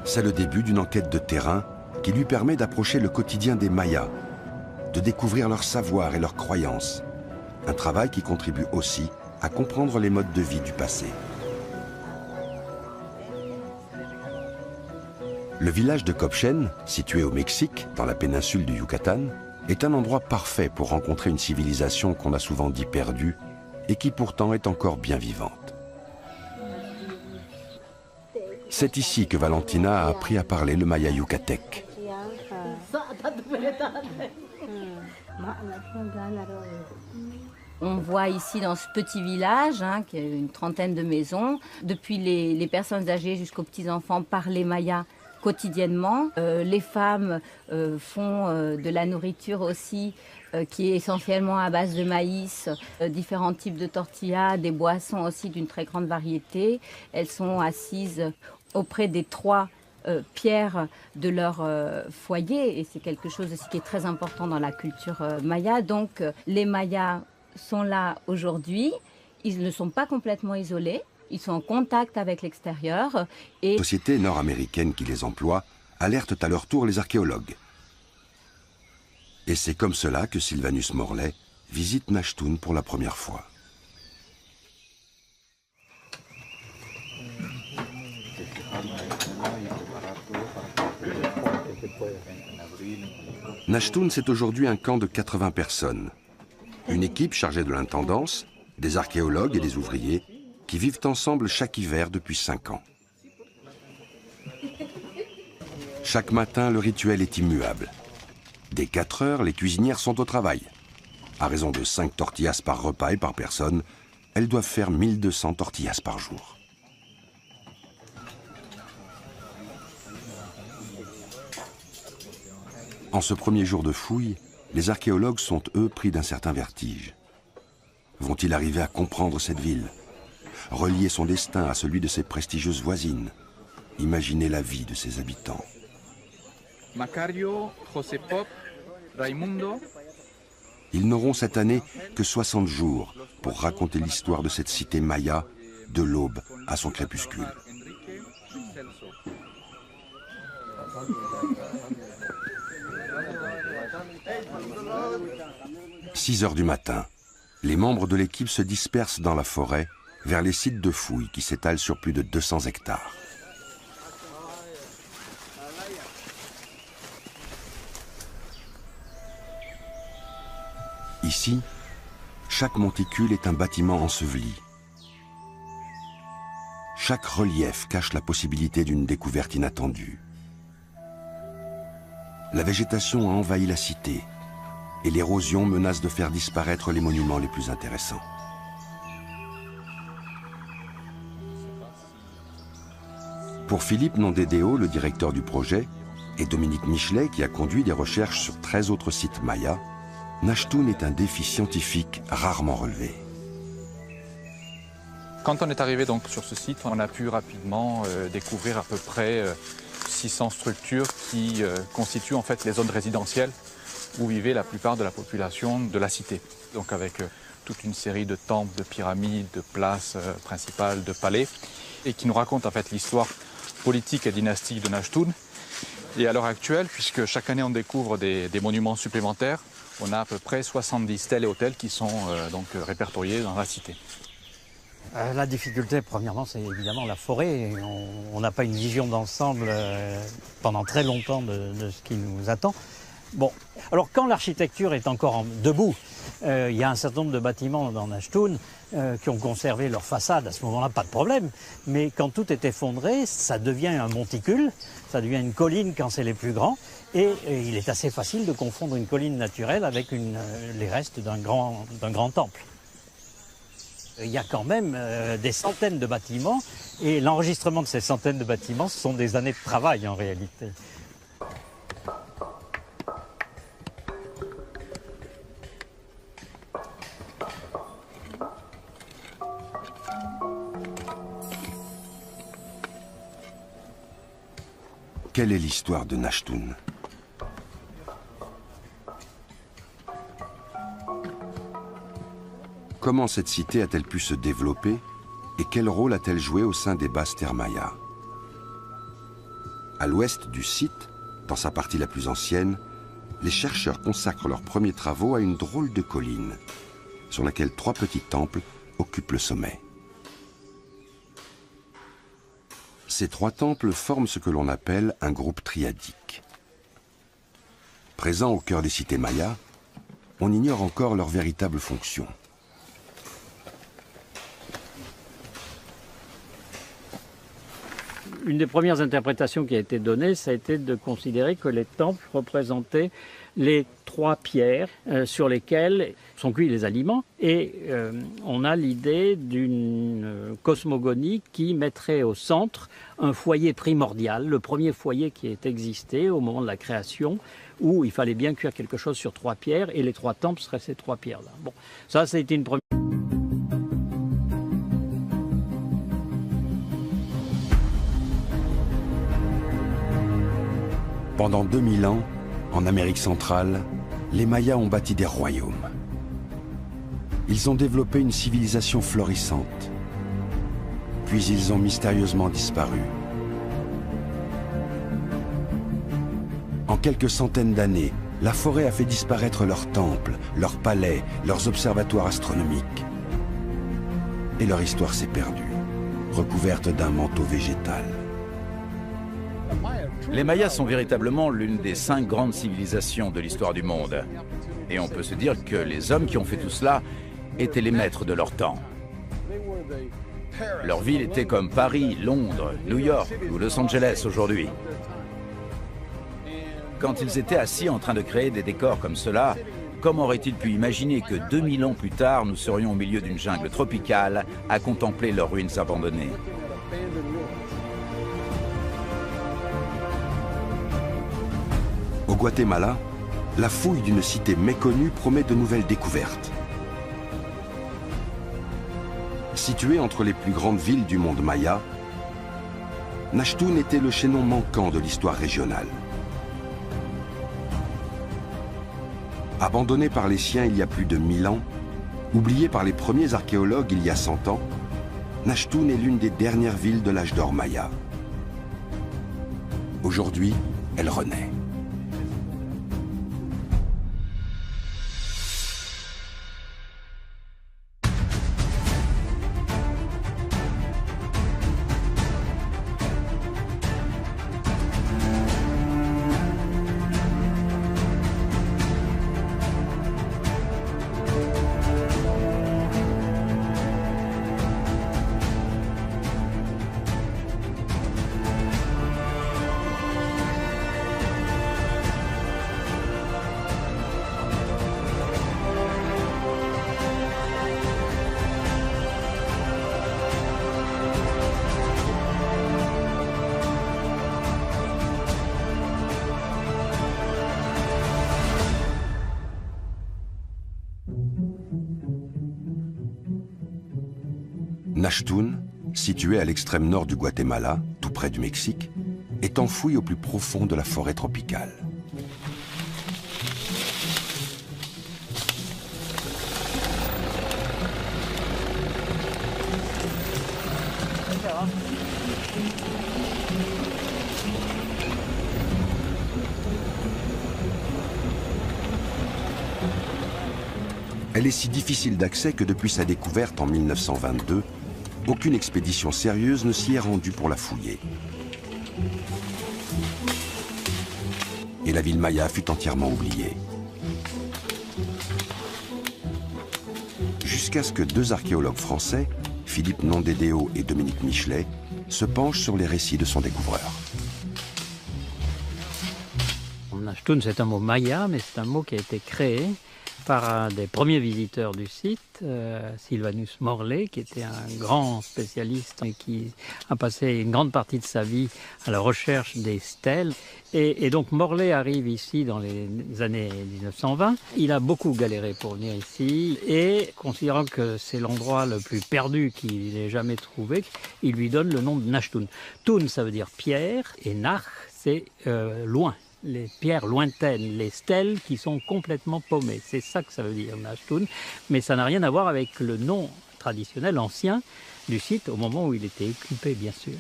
C'est le début d'une enquête de terrain qui lui permet d'approcher le quotidien des Mayas, de découvrir leur savoir et leurs croyances. Un travail qui contribue aussi à comprendre les modes de vie du passé. Le village de Copchen, situé au Mexique, dans la péninsule du Yucatan, est un endroit parfait pour rencontrer une civilisation qu'on a souvent dit perdue et qui pourtant est encore bien vivante. C'est ici que Valentina a appris à parler le maya yucatèque. On voit ici dans ce petit village, qui a une trentaine de maisons, depuis les personnes âgées jusqu'aux petits-enfants parler maya quotidiennement. Les femmes font de la nourriture aussi qui est essentiellement à base de maïs, différents types de tortillas, des boissons aussi d'une très grande variété. Elles sont assises auprès des trois pierres de leur foyer et c'est quelque chose aussi qui est très important dans la culture maya. Donc les Mayas sont là aujourd'hui, ils ne sont pas complètement isolés. Ils sont en contact avec l'extérieur. Les sociétés nord-américaines qui les emploient alertent à leur tour les archéologues. Et c'est comme cela que Sylvanus Morley visite Nashtun pour la première fois. Nashtun, c'est aujourd'hui un camp de 80 personnes. Une équipe chargée de l'intendance, des archéologues et des ouvriers qui vivent ensemble chaque hiver depuis 5 ans. Chaque matin, le rituel est immuable. Dès 4 heures, les cuisinières sont au travail. À raison de 5 tortillas par repas et par personne, elles doivent faire 1200 tortillas par jour. En ce premier jour de fouille, les archéologues sont, eux, pris d'un certain vertige. Vont-ils arriver à comprendre cette ville ? Relier son destin à celui de ses prestigieuses voisines, imaginer la vie de ses habitants. Macario, José Pop, Raimundo. Ils n'auront cette année que 60 jours pour raconter l'histoire de cette cité maya, de l'aube à son crépuscule. « 6 heures du matin, les membres de l'équipe se dispersent dans la forêt vers les sites de fouilles qui s'étalent sur plus de 200 hectares. Ici, chaque monticule est un bâtiment enseveli. Chaque relief cache la possibilité d'une découverte inattendue. La végétation a envahi la cité et l'érosion menace de faire disparaître les monuments les plus intéressants. Pour Philippe Nondédéo, le directeur du projet, et Dominique Michelet, qui a conduit des recherches sur 13 autres sites mayas, Nachtun est un défi scientifique rarement relevé. Quand on est arrivé donc sur ce site, on a pu rapidement découvrir à peu près 600 structures qui constituent en fait les zones résidentielles où vivait la plupart de la population de la cité. Donc avec toute une série de temples, de pyramides, de places principales, de palais, et qui nous racontent en fait l'histoire politique et dynastique de Nachtun. Et à l'heure actuelle, puisque chaque année on découvre des monuments supplémentaires, on a à peu près 70 stèles et hôtels qui sont donc répertoriés dans la cité. La difficulté, premièrement, c'est évidemment la forêt. On n'a pas une vision d'ensemble pendant très longtemps de ce qui nous attend. Bon, alors quand l'architecture est encore debout, il y a un certain nombre de bâtiments dans Nachtun qui ont conservé leur façade. À ce moment-là, pas de problème. Mais quand tout est effondré, ça devient un monticule, ça devient une colline quand c'est les plus grands. Et il est assez facile de confondre une colline naturelle avec les restes d'un grand temple. Il y a quand même des centaines de bâtiments, et l'enregistrement de ces centaines de bâtiments, ce sont des années de travail en réalité. Quelle est l'histoire de Nachtun ? Comment cette cité a-t-elle pu se développer et quel rôle a-t-elle joué au sein des basses terres mayas ? À l'ouest du site, dans sa partie la plus ancienne, les chercheurs consacrent leurs premiers travaux à une drôle de colline, sur laquelle 3 petits temples occupent le sommet. Ces 3 temples forment ce que l'on appelle un groupe triadique. Présents au cœur des cités mayas, on ignore encore leur véritable fonction. Une des premières interprétations qui a été donnée, ça a été de considérer que les temples représentaient les 3 pierres sur lesquelles sont cuits les aliments. Et on a l'idée d'une cosmogonie qui mettrait au centre un foyer primordial, le premier foyer qui ait existé au moment de la création, où il fallait bien cuire quelque chose sur 3 pierres, et les 3 temples seraient ces 3 pierres-là. Bon, ça a été une première... Pendant 2000 ans, en Amérique centrale, les Mayas ont bâti des royaumes. Ils ont développé une civilisation florissante. Puis ils ont mystérieusement disparu. En quelques centaines d'années, la forêt a fait disparaître leurs temples, leurs palais, leurs observatoires astronomiques. Et leur histoire s'est perdue, recouverte d'un manteau végétal. Les Mayas sont véritablement l'une des 5 grandes civilisations de l'histoire du monde. Et on peut se dire que les hommes qui ont fait tout cela étaient les maîtres de leur temps. Leur ville était comme Paris, Londres, New York ou Los Angeles aujourd'hui. Quand ils étaient assis en train de créer des décors comme cela, comment auraient-ils pu imaginer que 2000 ans plus tard, nous serions au milieu d'une jungle tropicale à contempler leurs ruines abandonnées ? Au Guatemala, la fouille d'une cité méconnue promet de nouvelles découvertes. Située entre les plus grandes villes du monde maya, Nachtun était le chaînon manquant de l'histoire régionale. Abandonnée par les siens il y a plus de 1000 ans, oubliée par les premiers archéologues il y a 100 ans, Nachtun est l'une des dernières villes de l'âge d'or maya. Aujourd'hui, elle renaît. Nashtun, situé à l'extrême nord du Guatemala, tout près du Mexique, est enfoui au plus profond de la forêt tropicale. Elle est si difficile d'accès que depuis sa découverte en 1922, aucune expédition sérieuse ne s'y est rendue pour la fouiller. Et la ville maya fut entièrement oubliée. Jusqu'à ce que deux archéologues français, Philippe Nondédéo et Dominique Michelet, se penchent sur les récits de son découvreur. Nashtun, c'est un mot maya, mais c'est un mot qui a été créé par un des premiers visiteurs du site, Sylvanus Morlet, qui était un grand spécialiste et qui a passé une grande partie de sa vie à la recherche des stèles. Et donc Morlet arrive ici dans les années 1920. Il a beaucoup galéré pour venir ici et, considérant que c'est l'endroit le plus perdu qu'il ait jamais trouvé, il lui donne le nom de Nashtun. Tun, ça veut dire pierre, et Nach, c'est loin. Les pierres lointaines, les stèles qui sont complètement paumées. C'est ça que ça veut dire, Nashtun. Mais ça n'a rien à voir avec le nom traditionnel ancien du site au moment où il était occupé, bien sûr.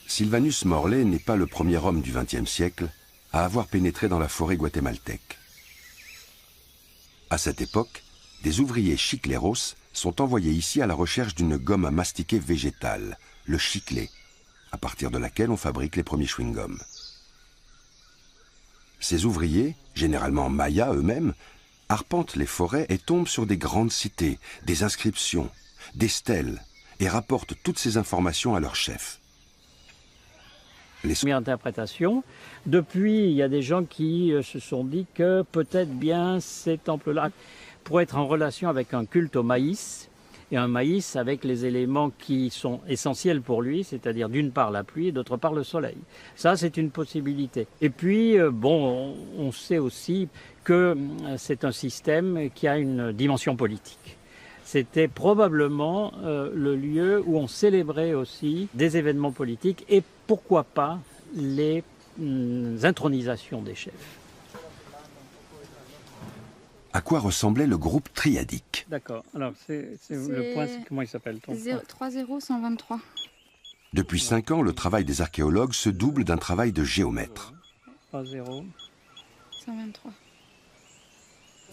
Sylvanus Morlet n'est pas le premier homme du XXe siècle à avoir pénétré dans la forêt guatémaltèque. À cette époque, des ouvriers chicleros sont envoyés ici à la recherche d'une gomme à mastiquer végétale, le chiclé, à partir de laquelle on fabrique les premiers chewing-gums. Ces ouvriers, généralement mayas eux-mêmes, arpentent les forêts et tombent sur des grandes cités, des inscriptions, des stèles, et rapportent toutes ces informations à leur chef. Première interprétation. Depuis, il y a des gens qui se sont dit que peut-être bien ces temples-là pourraient être en relation avec un culte au maïs, et un maïs avec les éléments qui sont essentiels pour lui, c'est-à-dire d'une part la pluie et d'autre part le soleil. Ça, c'est une possibilité. Et puis, bon, on sait aussi que c'est un système qui a une dimension politique. C'était probablement le lieu où on célébrait aussi des événements politiques et pourquoi pas les intronisations des chefs. À quoi ressemblait le groupe triadique? D'accord. Alors, le point, c'est comment il s'appelle? 30123. Depuis 5 ans, le travail des archéologues se double d'un travail de géomètre. 30123.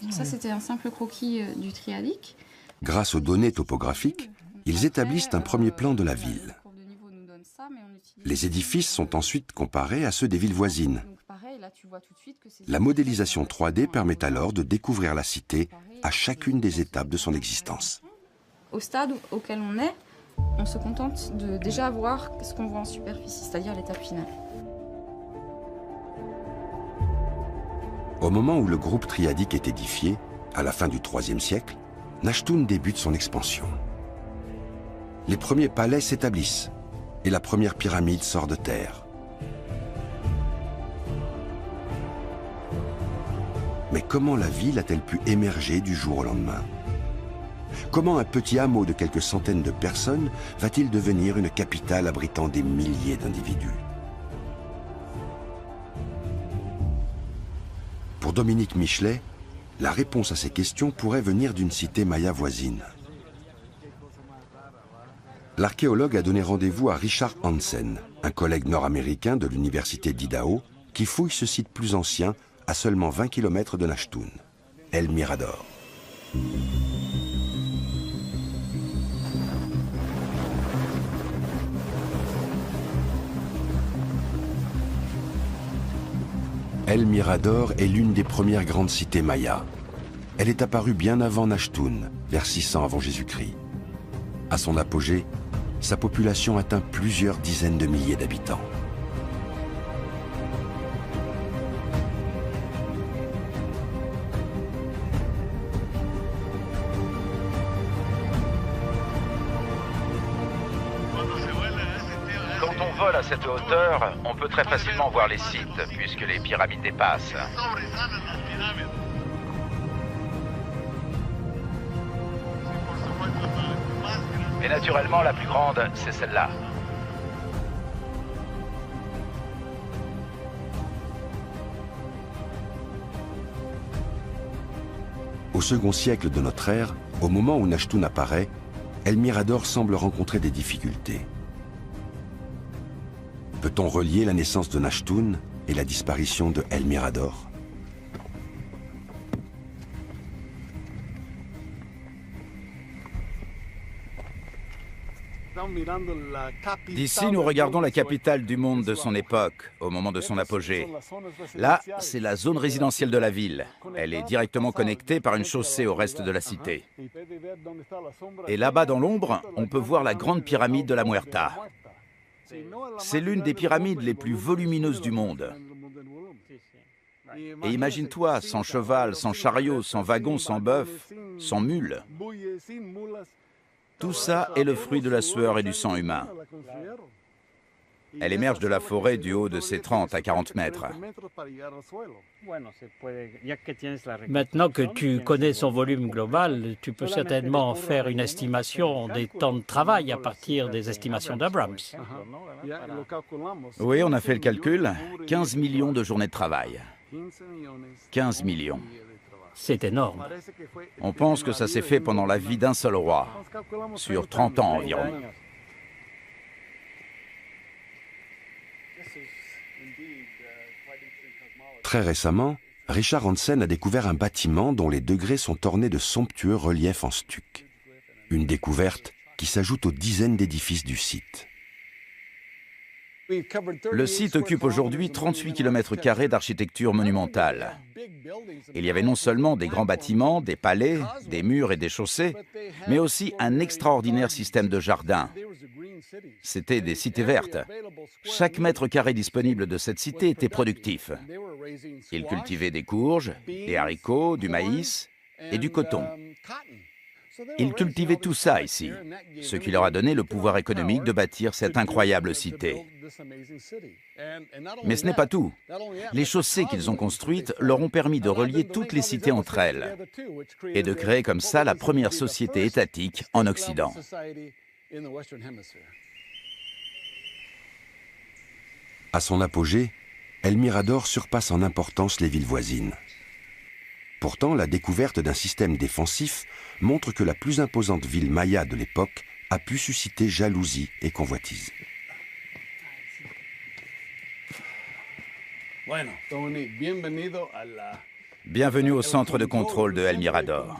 Ça, c'était un simple croquis du triadique. Grâce aux données topographiques, ils établissent un premier plan de la ville. Les édifices sont ensuite comparés à ceux des villes voisines. La modélisation 3D permet alors de découvrir la cité à chacune des étapes de son existence. Au stade auquel on est, on se contente de déjà voir ce qu'on voit en superficie, c'est-à-dire l'étape finale. Au moment où le groupe triadique est édifié, à la fin du IIIe siècle, Nashtun débute son expansion. Les premiers palais s'établissent et la première pyramide sort de terre. Mais comment la ville a-t-elle pu émerger du jour au lendemain? Comment un petit hameau de quelques centaines de personnes va-t-il devenir une capitale abritant des milliers d'individus? Pour Dominique Michelet, la réponse à ces questions pourrait venir d'une cité maya voisine. L'archéologue a donné rendez-vous à Richard Hansen, un collègue nord-américain de l'université d'Idaho, qui fouille ce site plus ancien à seulement 20 km de Nashtun, El Mirador. El Mirador est l'une des premières grandes cités mayas. Elle est apparue bien avant Nashtun, vers 600 avant Jésus-Christ. À son apogée, sa population atteint plusieurs dizaines de milliers d'habitants. Quand on vole à cette hauteur, on peut très facilement voir les sites, puisque les pyramides dépassent. Et naturellement, la plus grande, c'est celle-là. Au second siècle de notre ère, au moment où Nashtun apparaît, El Mirador semble rencontrer des difficultés. Peut-on relier la naissance de Nashtun et la disparition de El Mirador? D'ici, nous regardons la capitale du monde de son époque, au moment de son apogée. Là, c'est la zone résidentielle de la ville. Elle est directement connectée par une chaussée au reste de la cité. Et là-bas, dans l'ombre, on peut voir la grande pyramide de la Muerta. C'est l'une des pyramides les plus volumineuses du monde. Et imagine-toi, sans cheval, sans chariot, sans wagon, sans bœuf, sans mule. Tout ça est le fruit de la sueur et du sang humain. Elle émerge de la forêt du haut de ses 30 à 40 mètres. Maintenant que tu connais son volume global, tu peux certainement faire une estimation des temps de travail à partir des estimations d'Abrams. Oui, on a fait le calcul. 15 millions de journées de travail. 15 millions. C'est énorme. On pense que ça s'est fait pendant la vie d'un seul roi, sur 30 ans environ. Très récemment, Richard Hansen a découvert un bâtiment dont les degrés sont ornés de somptueux reliefs en stuc. Une découverte qui s'ajoute aux dizaines d'édifices du site. Le site occupe aujourd'hui 38 km² d'architecture monumentale. Il y avait non seulement des grands bâtiments, des palais, des murs et des chaussées, mais aussi un extraordinaire système de jardins. C'étaient des cités vertes. Chaque mètre carré disponible de cette cité était productif. Ils cultivaient des courges, des haricots, du maïs et du coton. Ils cultivaient tout ça ici, ce qui leur a donné le pouvoir économique de bâtir cette incroyable cité. Mais ce n'est pas tout. Les chaussées qu'ils ont construites leur ont permis de relier toutes les cités entre elles et de créer comme ça la première société étatique en Occident. À son apogée, El Mirador surpasse en importance les villes voisines. Pourtant, la découverte d'un système défensif montre que la plus imposante ville maya de l'époque a pu susciter jalousie et convoitise. Bienvenue au centre de contrôle de El Mirador.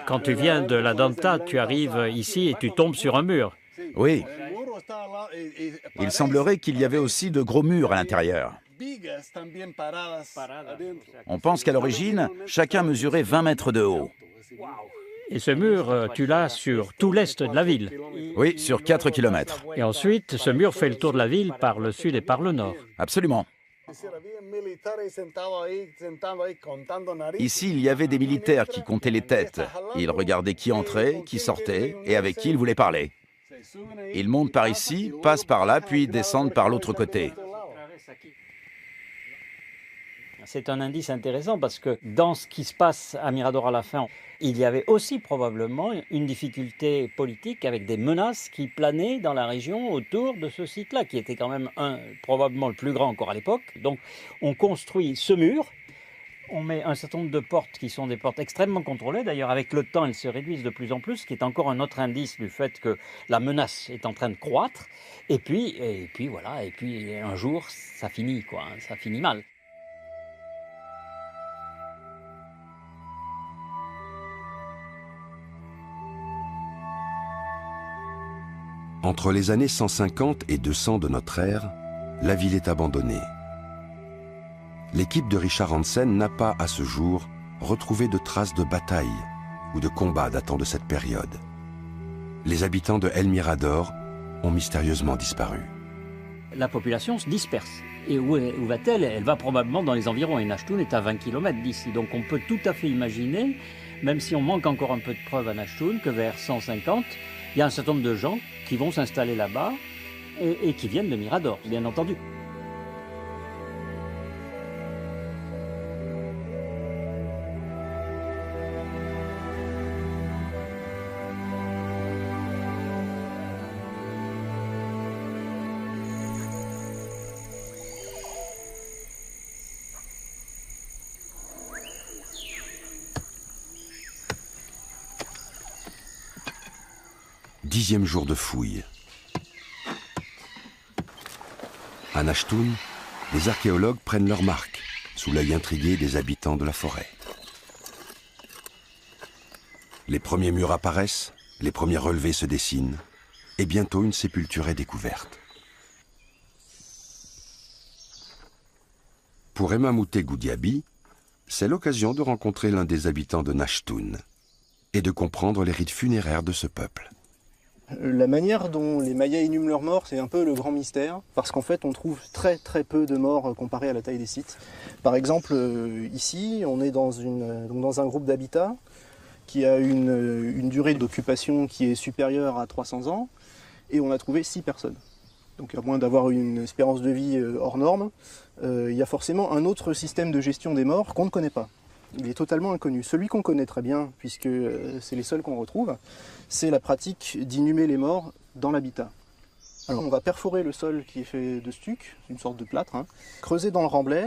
Quand tu viens de la Danta, tu arrives ici et tu tombes sur un mur. Oui. Il semblerait qu'il y avait aussi de gros murs à l'intérieur. On pense qu'à l'origine, chacun mesurait 20 mètres de haut. Et ce mur, tu l'as sur tout l'est de la ville. Oui, sur 4 km. Et ensuite, ce mur fait le tour de la ville par le sud et par le nord. Absolument. Ici, il y avait des militaires qui comptaient les têtes. Ils regardaient qui entrait, qui sortait et avec qui ils voulaient parler. Ils montent par ici, passent par là, puis descendent par l'autre côté. C'est un indice intéressant parce que dans ce qui se passe à Mirador à la fin, il y avait aussi probablement une difficulté politique avec des menaces qui planaient dans la région autour de ce site-là, qui était quand même probablement le plus grand encore à l'époque. Donc on construit ce mur, on met un certain nombre de portes qui sont des portes extrêmement contrôlées. D'ailleurs, avec le temps, elles se réduisent de plus en plus, ce qui est encore un autre indice du fait que la menace est en train de croître. Et puis voilà, et puis un jour, ça finit, quoi, hein, ça finit mal. Entre les années 150 et 200 de notre ère, la ville est abandonnée. L'équipe de Richard Hansen n'a pas, à ce jour, retrouvé de traces de bataille ou de combats datant de cette période. Les habitants de El Mirador ont mystérieusement disparu. La population se disperse. Et où va-t-elle? Elle va probablement dans les environs. Et Nashtun est à 20 km d'ici. Donc on peut tout à fait imaginer, même si on manque encore un peu de preuves à Nashtun, que vers 150, il y a un certain nombre de gens qui vont s'installer là-bas et qui viennent de Mirador, bien entendu. 10e jour de fouille. À Nashtun, les archéologues prennent leur marque, sous l'œil intrigué des habitants de la forêt. Les premiers murs apparaissent, les premiers relevés se dessinent, et bientôt une sépulture est découverte. Pour Emamouté Goudiaby, c'est l'occasion de rencontrer l'un des habitants de Nashtun et de comprendre les rites funéraires de ce peuple. La manière dont les Mayas inhument leurs morts, c'est un peu le grand mystère, parce qu'en fait on trouve très peu de morts comparé à la taille des sites. Par exemple, ici, on est dans un groupe d'habitat qui a une durée d'occupation qui est supérieure à 300 ans, et on a trouvé 6 personnes. Donc à moins d'avoir une espérance de vie hors norme, il y a forcément un autre système de gestion des morts qu'on ne connaît pas. Il est totalement inconnu. Celui qu'on connaît très bien, puisque c'est les seuls qu'on retrouve, c'est la pratique d'inhumer les morts dans l'habitat. Alors on va perforer le sol qui est fait de stuc, une sorte de plâtre, creuser dans le remblai,